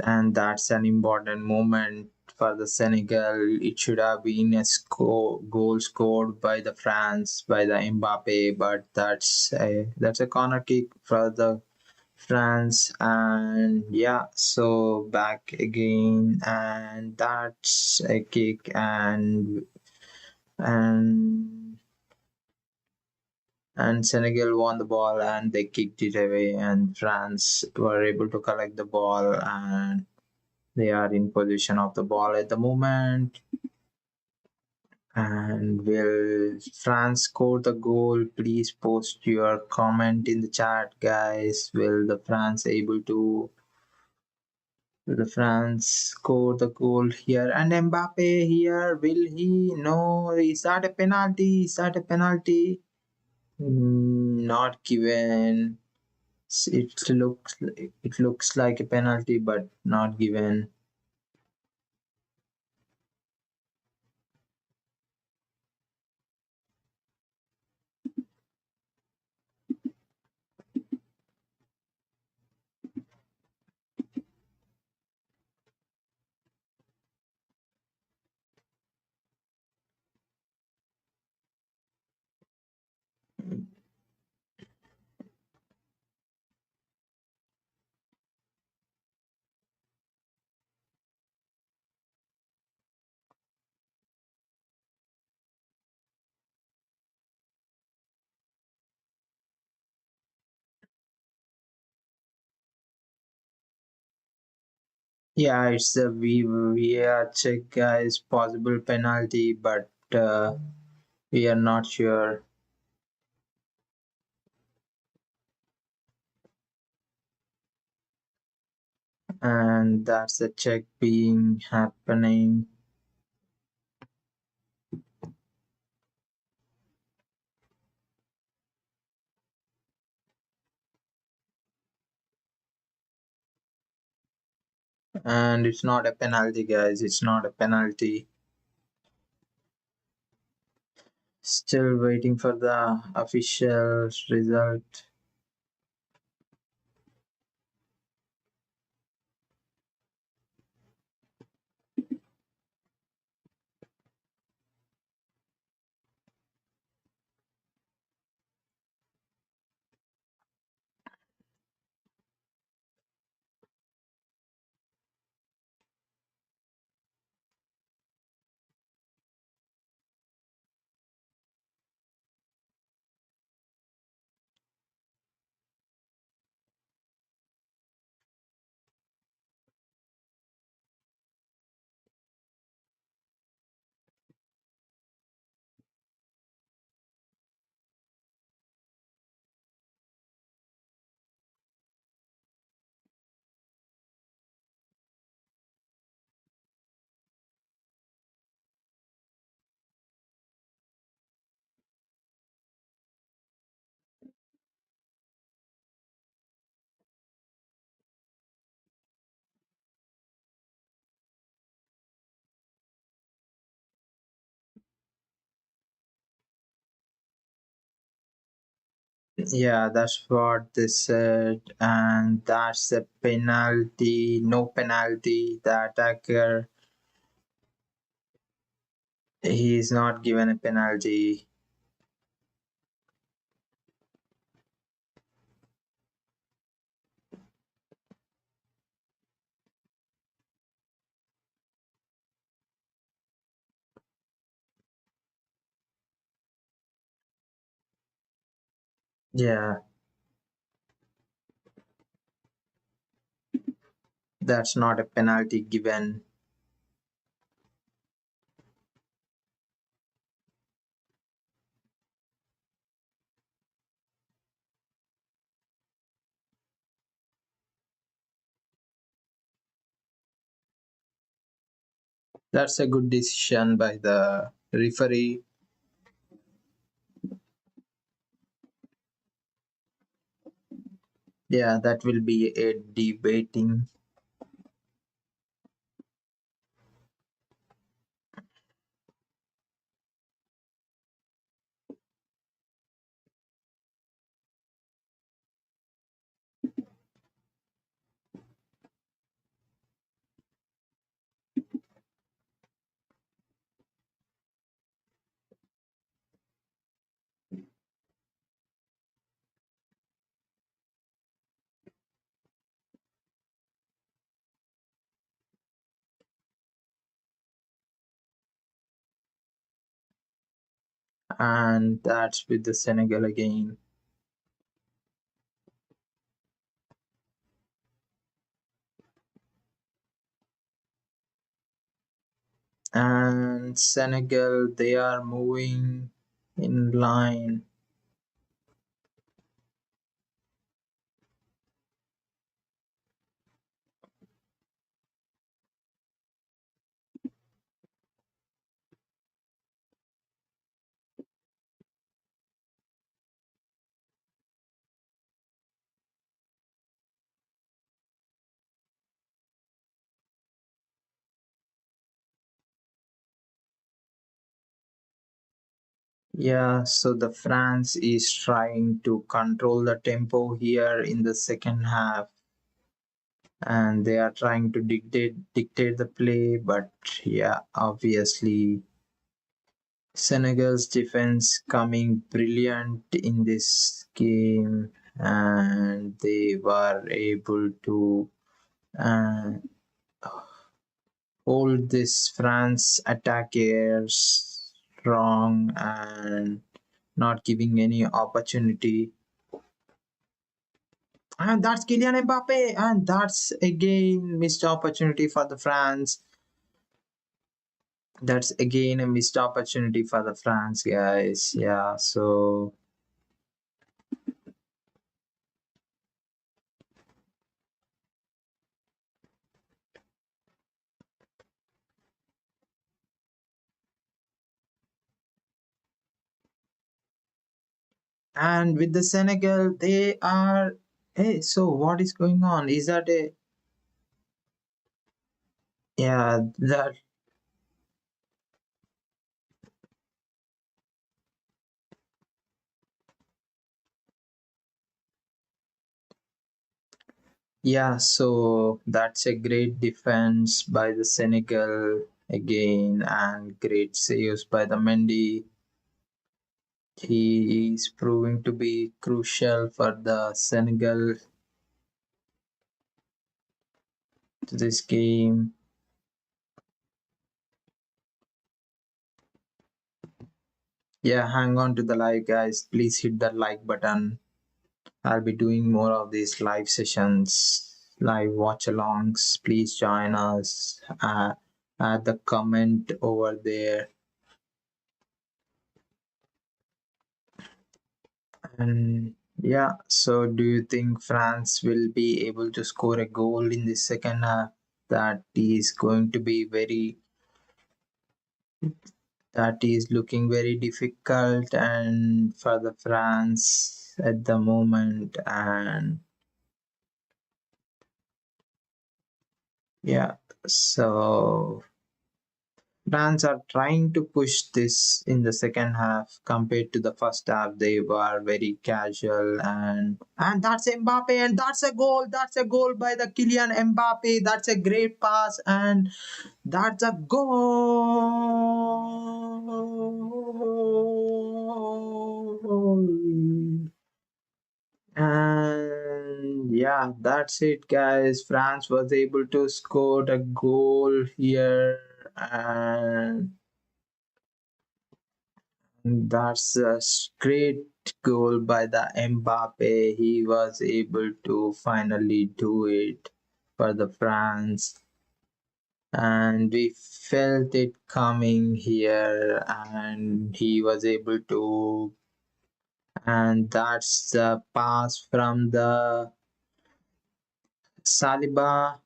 and that's an important moment for the Senegal. It should have been a goal scored by the France by the Mbappe, but that's a corner kick for the France. And yeah, so back again, and that's a kick, and and Senegal won the ball and they kicked it away, and France were able to collect the ball, and they are in possession of the ball at the moment. And will France score the goal? Please post your comment in the chat, guys. Will the France score the goal here? And Mbappe here, will he? No, is that a penalty? Is that a penalty? Not given. It looks like a penalty, but not given. Yeah, it's a VAR check, guys. Possible penalty, but we are not sure. And that's the check being happening. And it's not a penalty, guys. It's not a penalty. Still waiting for the official result. Yeah, that's what they said, and that's a penalty. No penalty. The attacker, he is not given a penalty. Yeah, that's not a penalty given. That's a good decision by the referee. Yeah, that will be a debating. And that's with the Senegal again. And Senegal, they are moving in line. Yeah, so the France is trying to control the tempo here in the second half, and they are trying to dictate the play, but yeah, obviously Senegal's defense coming brilliant in this game, and they were able to uh, hold this France attackers strong and not giving any opportunity. And that's Kylian Mbappe, and that's again missed opportunity for the France. That's again a missed opportunity for the France guys. Yeah, so and with the Senegal, they are. Hey, so what is going on? Is that a yeah that yeah? So that's a great defense by the Senegal again, and great saves by the Mendy. He is proving to be crucial for the Senegal to this game. Yeah, hang on to the live, guys. Please hit that like button. I'll be doing more of these live sessions, live watch alongs. Please join us. Add the comment over there. And yeah, so do you think France will be able to score a goal in the second half? That is going to be very that is looking very difficult and for the France at the moment. And yeah, so France are trying to push this in the second half compared to the first half. They were very casual, and that's Mbappe, and that's a goal. That's a goal by the Kylian Mbappe. That's a great pass, and that's a goal. And yeah, that's it, guys. France was able to score a goal here, and that's a great goal by the Mbappe. He was able to finally do it for the France, and we felt it coming here, and he was able to. And that's the pass from the Saliba.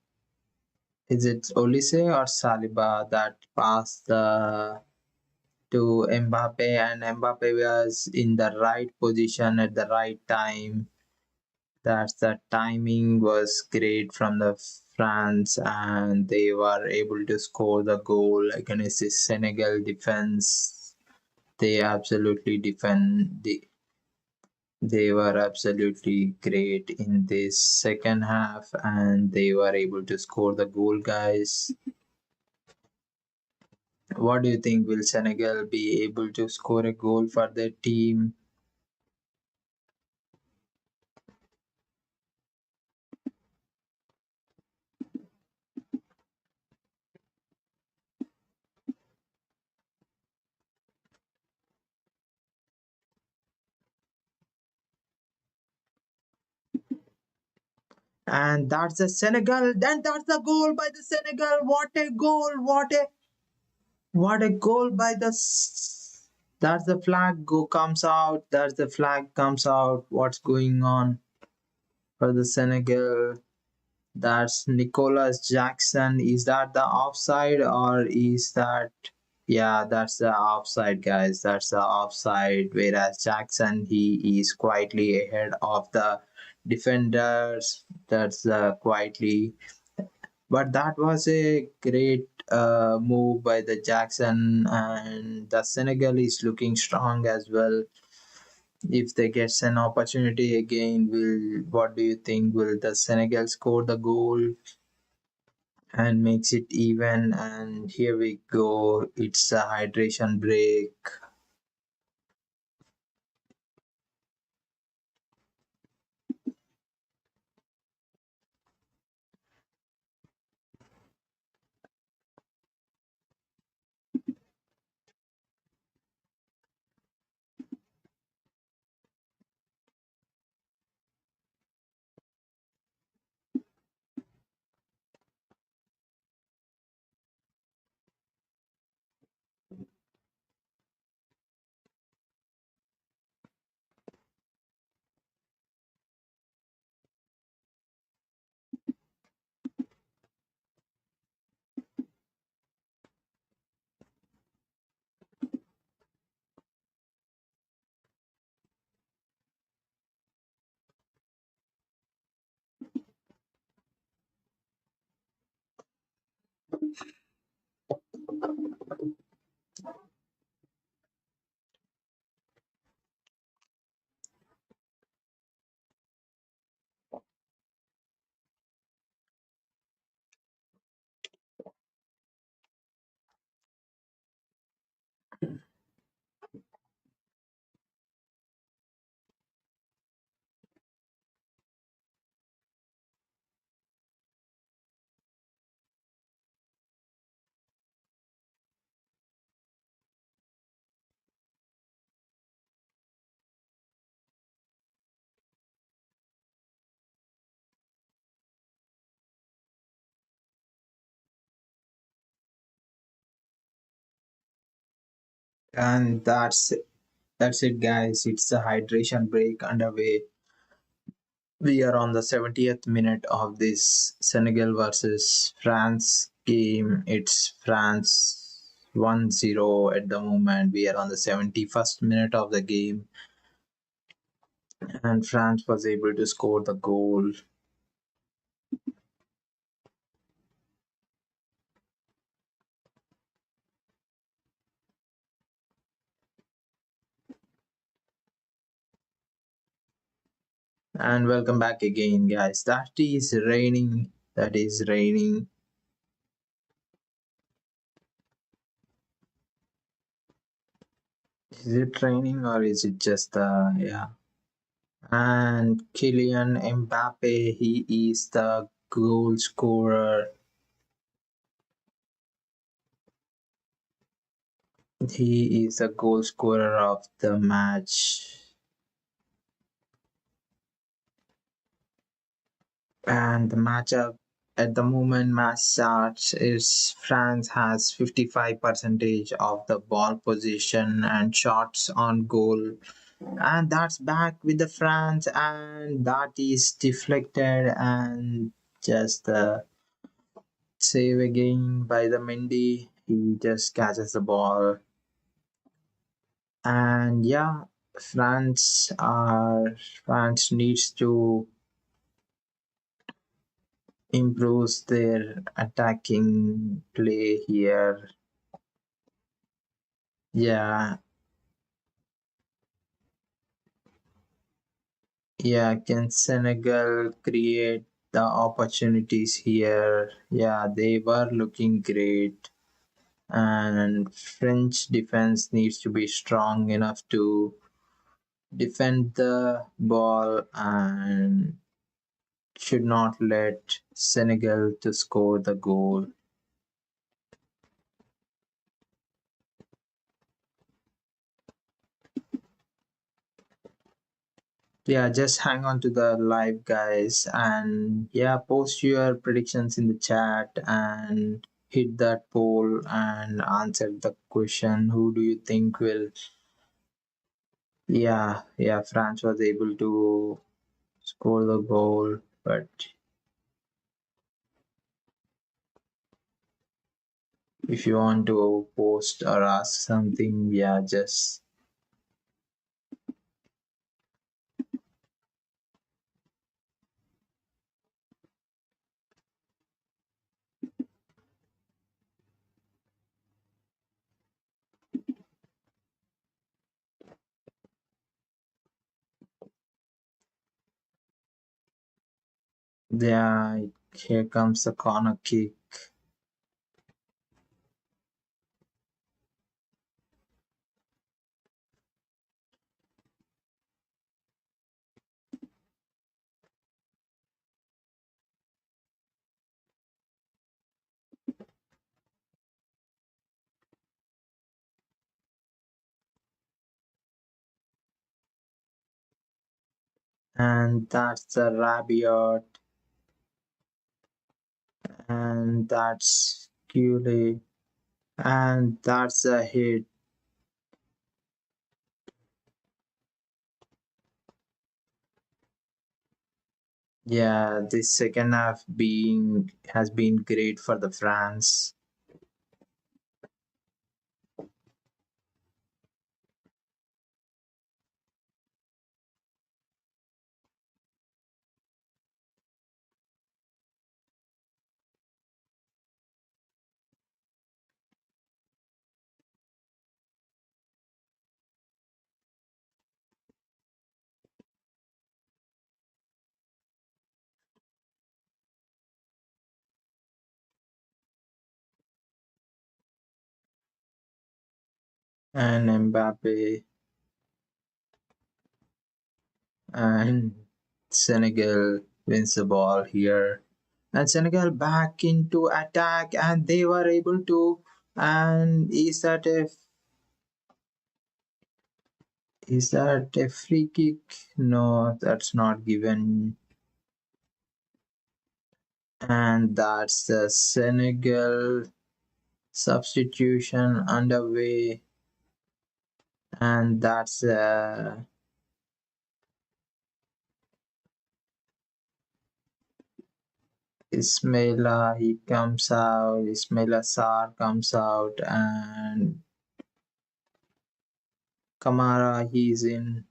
Is it Olise or Saliba that passed to Mbappe, and Mbappe was in the right position at the right time. That's the timing was great from the France, and they were able to score the goal against the Senegal defense. They absolutely they were absolutely great in this second half, and they were able to score the goal, guys. What do you think? Will Senegal be able to score a goal for their team? And that's the Senegal. Then that's the goal by the Senegal. What a goal! What a goal by the. That's the flag go comes out. That's the flag comes out. What's going on for the Senegal? That's Nicholas Jackson. Is that the offside or is that? Yeah, that's the offside, guys. That's the offside. Whereas Jackson, he is quietly ahead of the defenders. That's quietly. But that was a great move by the Jackson, and the Senegal is looking strong as well. If they get an opportunity again, will what do you think? Will the Senegal score the goal and makes it even? And here we go. It's a hydration break. And that's it, guys. It's the hydration break underway. We are on the 70th minute of this Senegal versus France game. It's France 1-0 at the moment. We are on the 71st minute of the game, and France was able to score the goal. And welcome back again, guys. That is raining. That is raining. Is it raining or is it just yeah? And Kylian Mbappe, he is the goal scorer. He is the goal scorer of the match. And the matchup at the moment match starts is France has 55 percentage of the ball position and shots on goal. And that's back with the France, and that is deflected and just save again by the Mendy. He just catches the ball. And yeah, France needs to improves their attacking play here. Yeah, yeah. Can Senegal create the opportunities here? Yeah, they were looking great. And French defense needs to be strong enough to defend the ball and should not let Senegal to score the goal. Yeah, just hang on to the live, guys, and yeah, post your predictions in the chat and hit that poll and answer the question. Who do you think will? Yeah, France was able to score the goal, but if you want to post or ask something, yeah, just Yeah, here comes the corner kick. And that's the Rabiot. And that's Kule. And that's a hit. Yeah, this second half being has been great for the France. And Mbappe and Senegal wins the ball here. And Senegal back into attack and they were able to. And is that a free kick? No, that's not given. And that's the Senegal substitution underway. And that's Ismaila. He comes out. Ismaila Sarr comes out. And Kamara, he's in.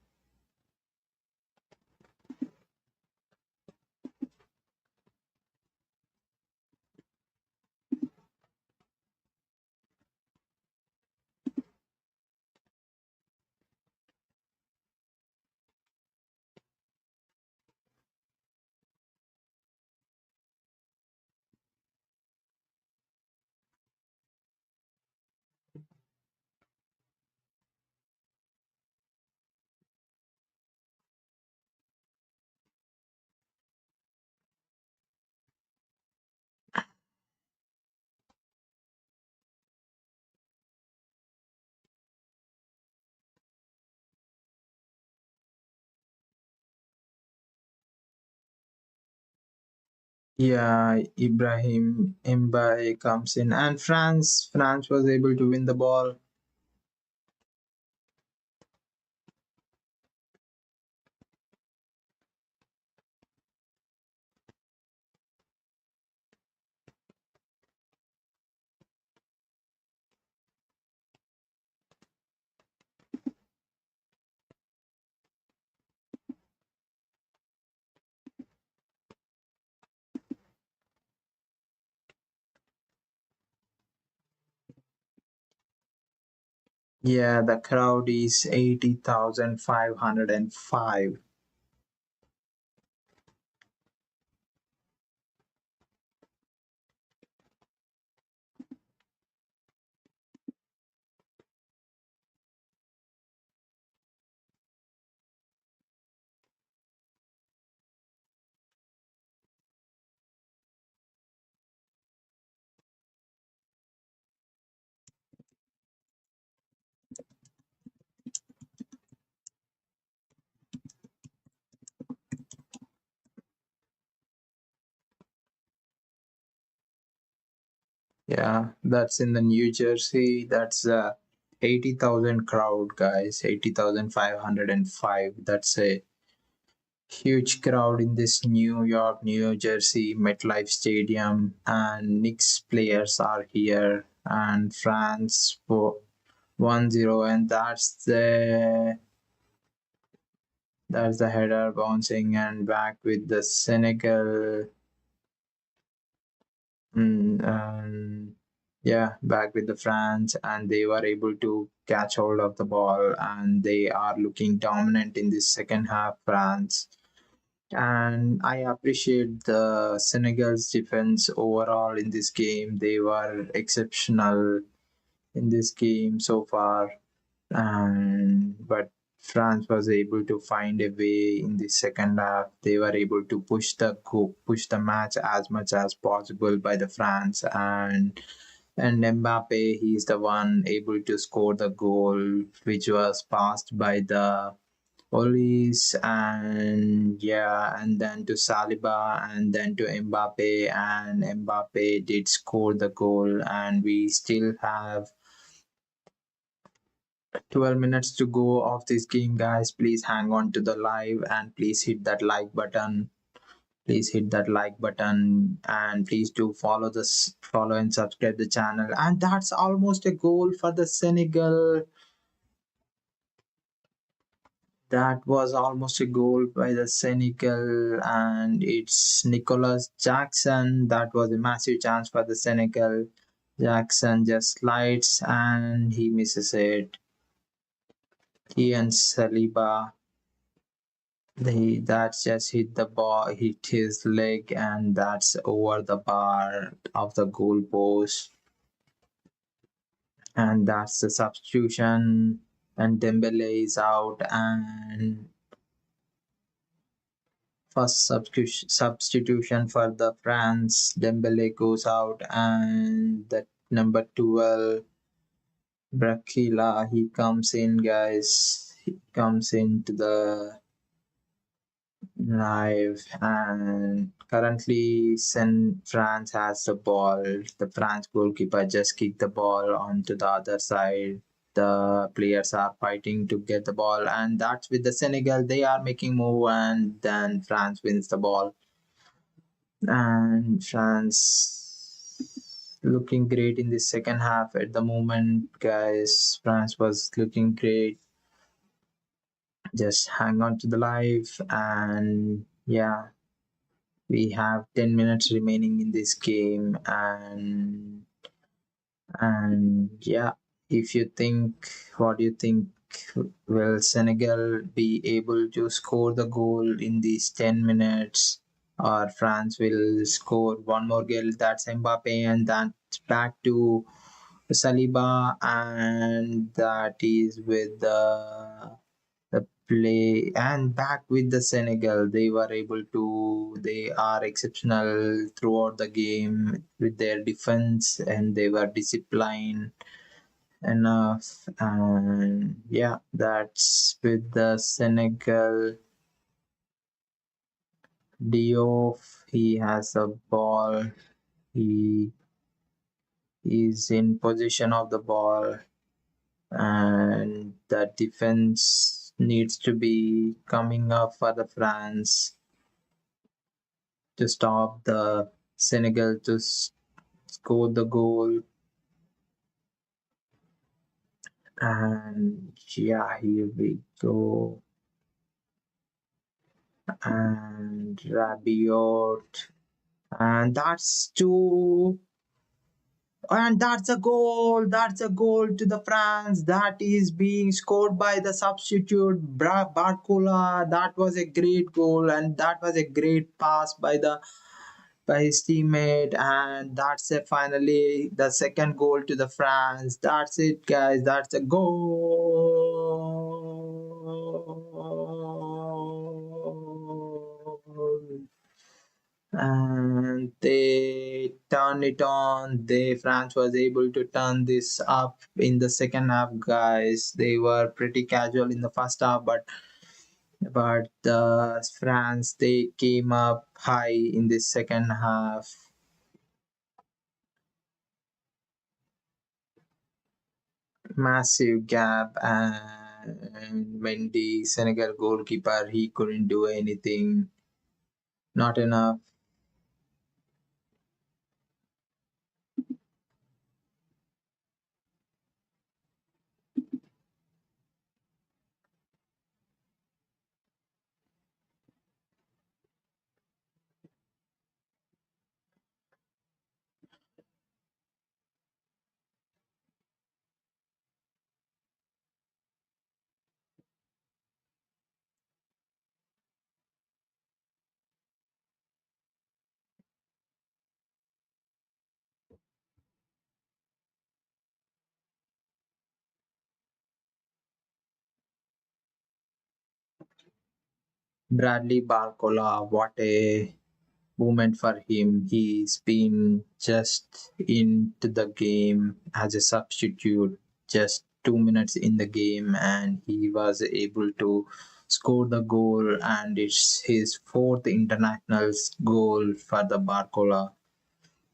Yeah, Ibrahim Mbappe comes in, and France was able to win the ball. Yeah, the crowd is 80,505. Yeah, that's in the New Jersey. That's 80,000 crowd, guys. 80,505. That's a huge crowd in this New York, New Jersey MetLife Stadium, and Knicks players are here, and France for 1-0, and that's the header bouncing and back with the Senegal. And yeah, back with the France, and they were able to catch hold of the ball, and they are looking dominant in this second half. France And I appreciate the Senegal's defense overall in this game. They were exceptional in this game so far, and but France was able to find a way in the second half. They were able to push the match as much as possible by the France, and Mbappe, he's the one able to score the goal which was passed by the Olis, and yeah, and then to Saliba, and then to Mbappe, and Mbappe did score the goal, and we still have 12 minutes to go of this game, guys. Please hang on to the live and please hit that like button. Please hit that like button and please do follow and subscribe the channel. And that's almost a goal for the Senegal. That was almost a goal by the Senegal, and it's Nicholas Jackson. That was a massive chance for the Senegal. Jackson just slides and he misses it. He and Saliba, that's just hit the ball, hit his leg, and that's over the bar of the goal post. And that's the substitution. And Dembele is out, and first substitution for the France. Dembele goes out, and that number 12, Brakila, he comes in, guys. He comes into the live, and currently France has the ball. The France goalkeeper just kicked the ball onto the other side. The players are fighting to get the ball, and that's with the Senegal. They are making move, and then France wins the ball. And France looking great in the second half at the moment, guys. France was looking great. Just hang on to the live, and yeah, we have 10 minutes remaining in this game, and yeah, if you think, what do you think, will Senegal be able to score the goal in these 10 minutes, or France will score one more goal? That's Mbappe, and that's back to Saliba, and that is with the play, and back with the Senegal. They were able to, they are exceptional throughout the game with their defense, and they were disciplined enough. And yeah, that's with the Senegal. Diouf, he has a ball. He is in position of the ball, and the defense needs to be coming up for the France to stop the Senegal to score the goal. And yeah, here we go. And Rabiot. And that's two. And that's a goal. That's a goal to the France. That is being scored by the substitute Barcola. That was a great goal, and that was a great pass by his teammate, and that's it. Finally, the second goal to the France. That's it, guys. That's a goal. And they turn it on. They France was able to turn this up in the second half, guys. They were pretty casual in the first half, but France, they came up high in the second half. Massive gap, and Mendy, Senegal goalkeeper, he couldn't do anything. Not enough. Bradley Barcola, what a moment for him. He's been just into the game as a substitute, just 2 minutes in the game, and he was able to score the goal. And it's his fourth international goal for the Barcola,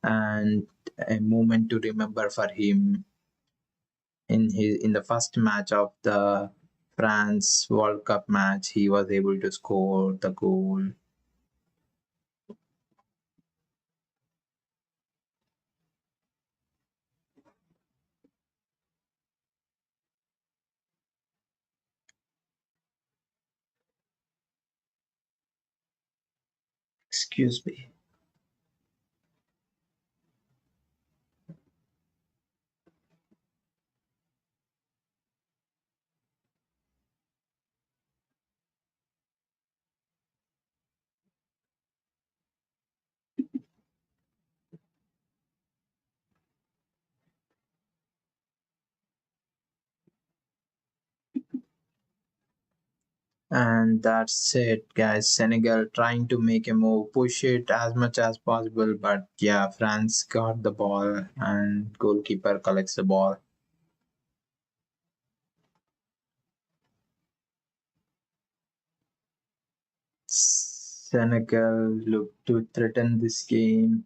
and a moment to remember for him in the first match of the France World Cup match. He was able to score the goal. Excuse me. And that's it, guys. Senegal trying to make a move, push it as much as possible, but yeah, France got the ball and goalkeeper collects the ball. Senegal look to threaten this game.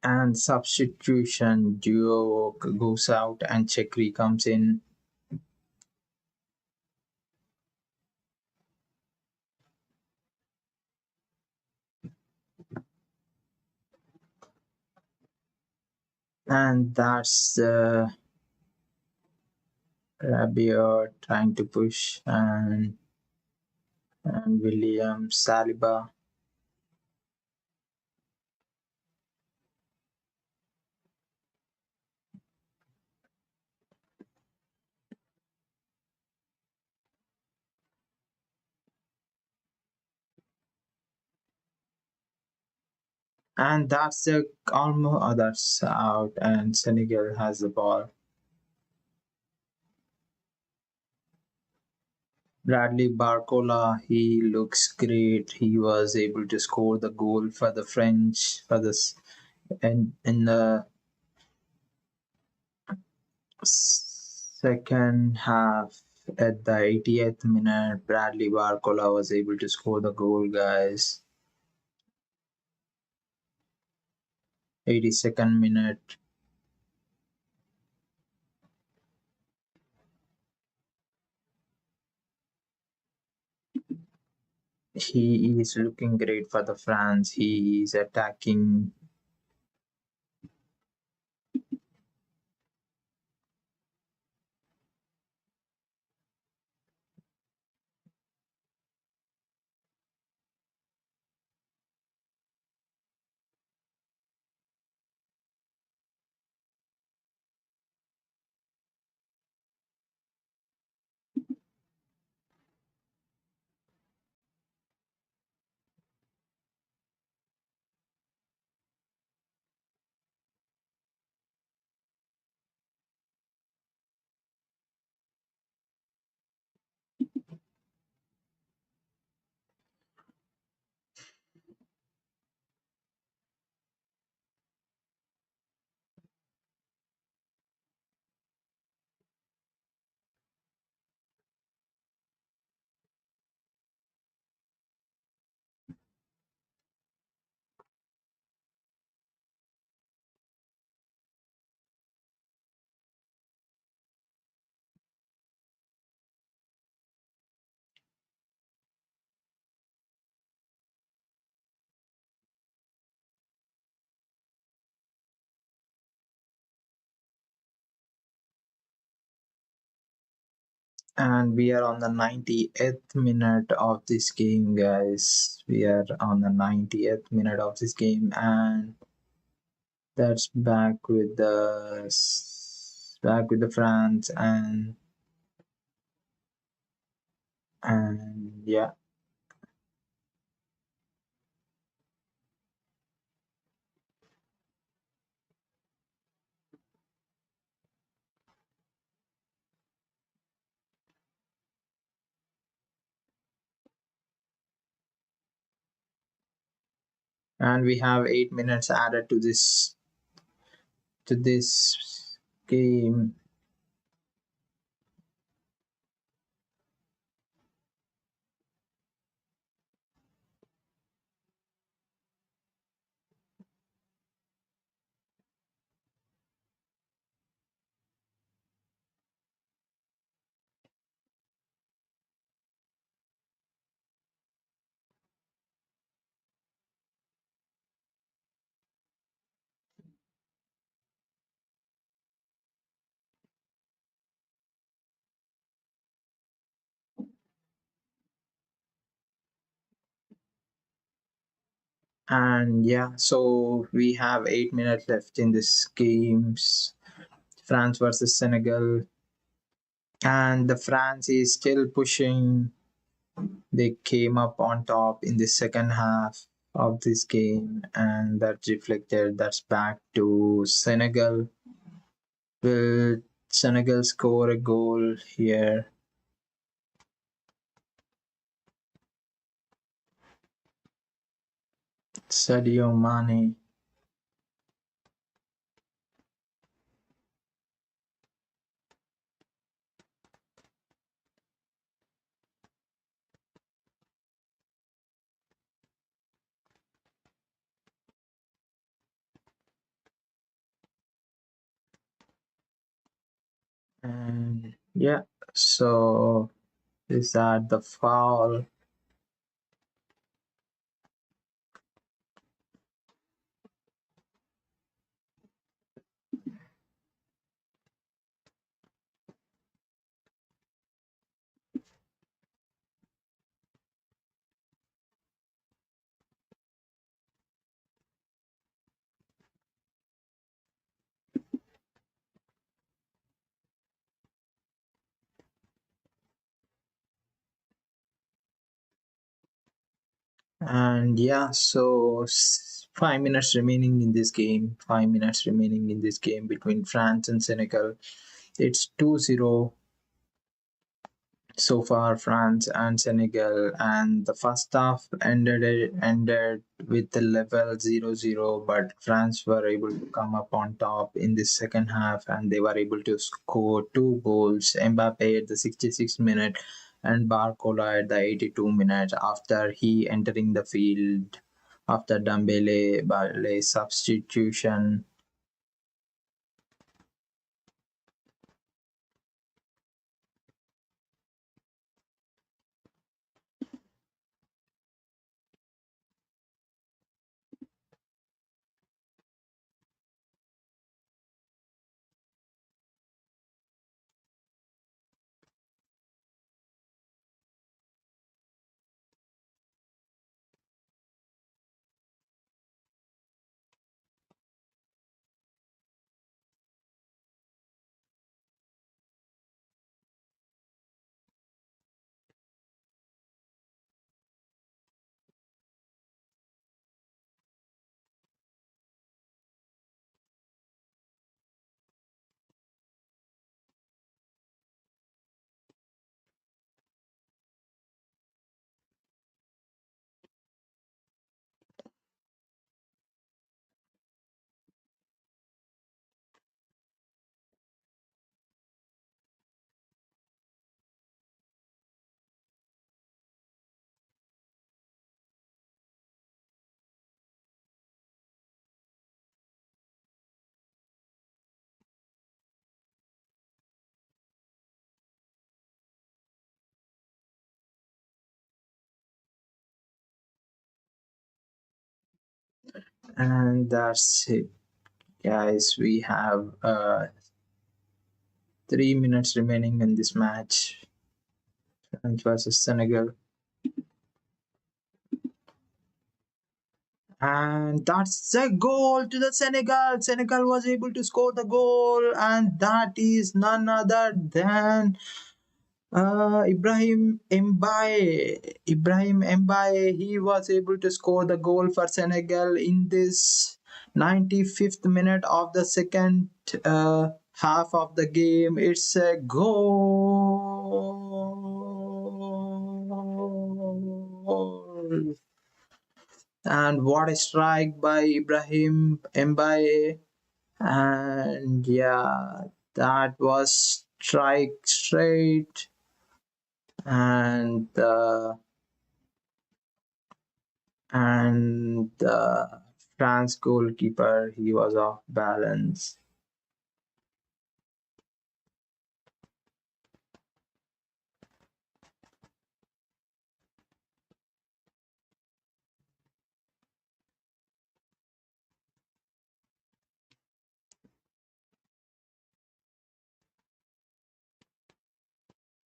And substitution duo goes out and Chekri comes in. And that's Rabiot trying to push and William Saliba. And that's the almost others out, and Senegal has the ball. Bradley Barcola, he looks great. He was able to score the goal for the French for this and in the second half at the 80th minute. Bradley Barcola was able to score the goal, guys. 82nd minute. He is looking great for the France. He is attacking. And we are on the 90th minute of this game, guys. We are on the 90th minute of this game, and that's back with the France, and yeah. And we have 8 minutes added to this game. And yeah, so we have 8 minutes left in this games. France versus Senegal, and the France is still pushing. They came up on top in the second half of this game, and that reflected. That's back to Senegal. Will Senegal score a goal here? Sadio Mane. And yeah, so is that the foul? And yeah, so 5 minutes remaining in this game. 5 minutes remaining in this game between France and Senegal. It's 2-0 so far, France and Senegal, and the first half ended with the level 0-0. But France were able to come up on top in the second half, and they were able to score two goals. Mbappe at the 66th minute, and Barcola at the 82 minutes after he entering the field after Dembele substitution. And that's it, guys. We have 3 minutes remaining in this match. France versus Senegal. And that's a goal to the Senegal. Senegal was able to score the goal, and that is none other than Ibrahim Mbaye. Ibrahim Mbaye, he was able to score the goal for Senegal in this 95th minute of the second half of the game. It's a goal. And what a strike by Ibrahim Mbaye. And yeah, that was strike straight. And the France goalkeeper, he was off balance.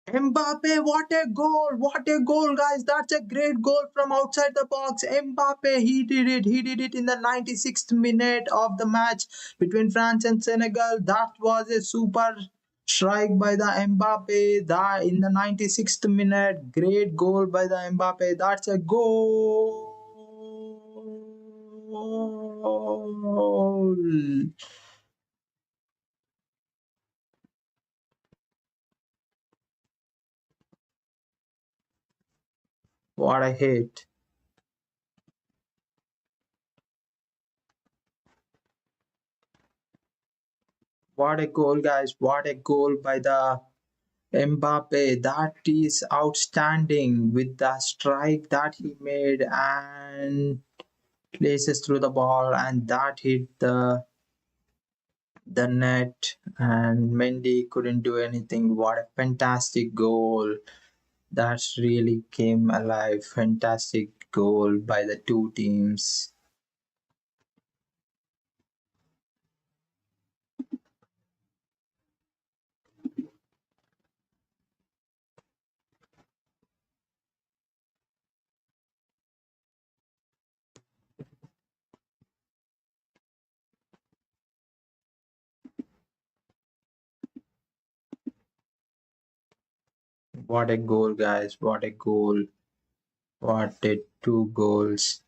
Mbappe, what a goal! What a goal, guys! That's a great goal from outside the box. Mbappe, he did it. He did it in the 96th minute of the match between France and Senegal. That was a super strike by the Mbappe. That in the 96th minute, great goal by the Mbappe. That's a goal. What a hit! What a goal, guys! What a goal by the Mbappe, that is outstanding with the strike that he made and places through the ball, and that hit the net, and Mendy couldn't do anything. What a fantastic goal. That's really came alive. Fantastic goal by the two teams. What a goal, guys. What a goal. What a two goals.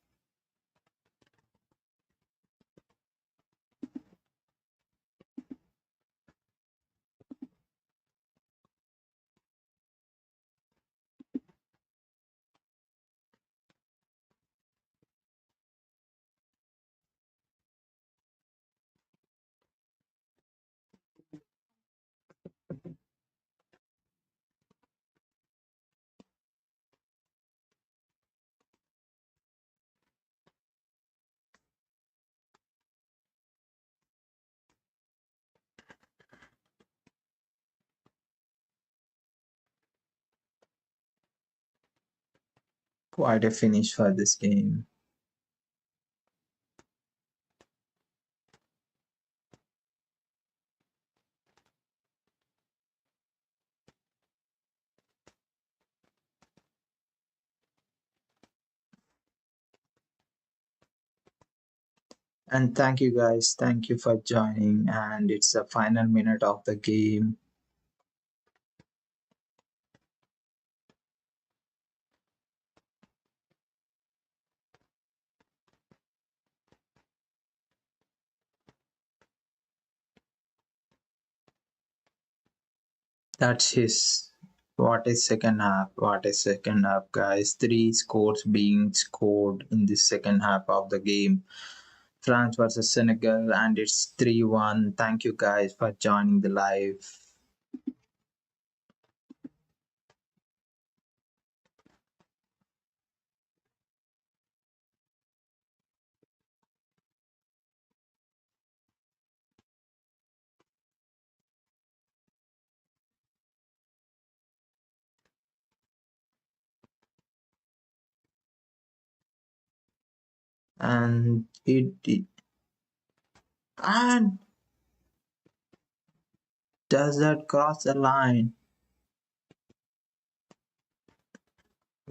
Quite a finish for this game. And thank you guys. Thank you for joining. And it's the final minute of the game. That's his. What a second half. What a second half, guys. Three scores being scored in the second half of the game. France versus Senegal, and it's 3-1. Thank you guys for joining the live. And it and does that cross the line?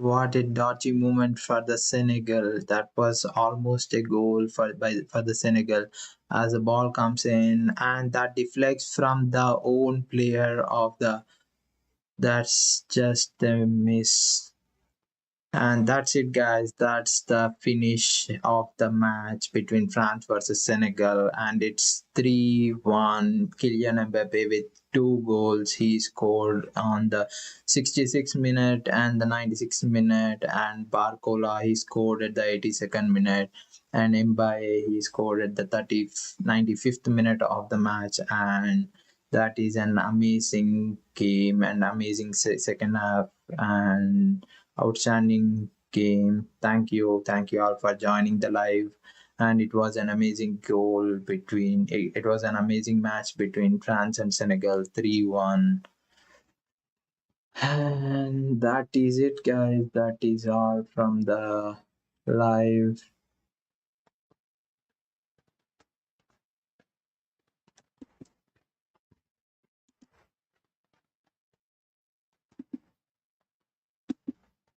What a dodgy moment for the Senegal. That was almost a goal for the Senegal as the ball comes in and that deflects from the own player of the that's just a miss. And that's it, guys. That's the finish of the match between France versus Senegal, and it's 3-1. Kylian Mbappe with two goals. He scored on the 66th minute and the 96th minute, and Barcola he scored at the 82nd minute, and Mbappe he scored at the 95th minute of the match, and that is an amazing game and amazing second half and outstanding game. Thank you all for joining the live. And it was an amazing it was an amazing match between France and Senegal 3-1. And that is it, guys. That is all from the live.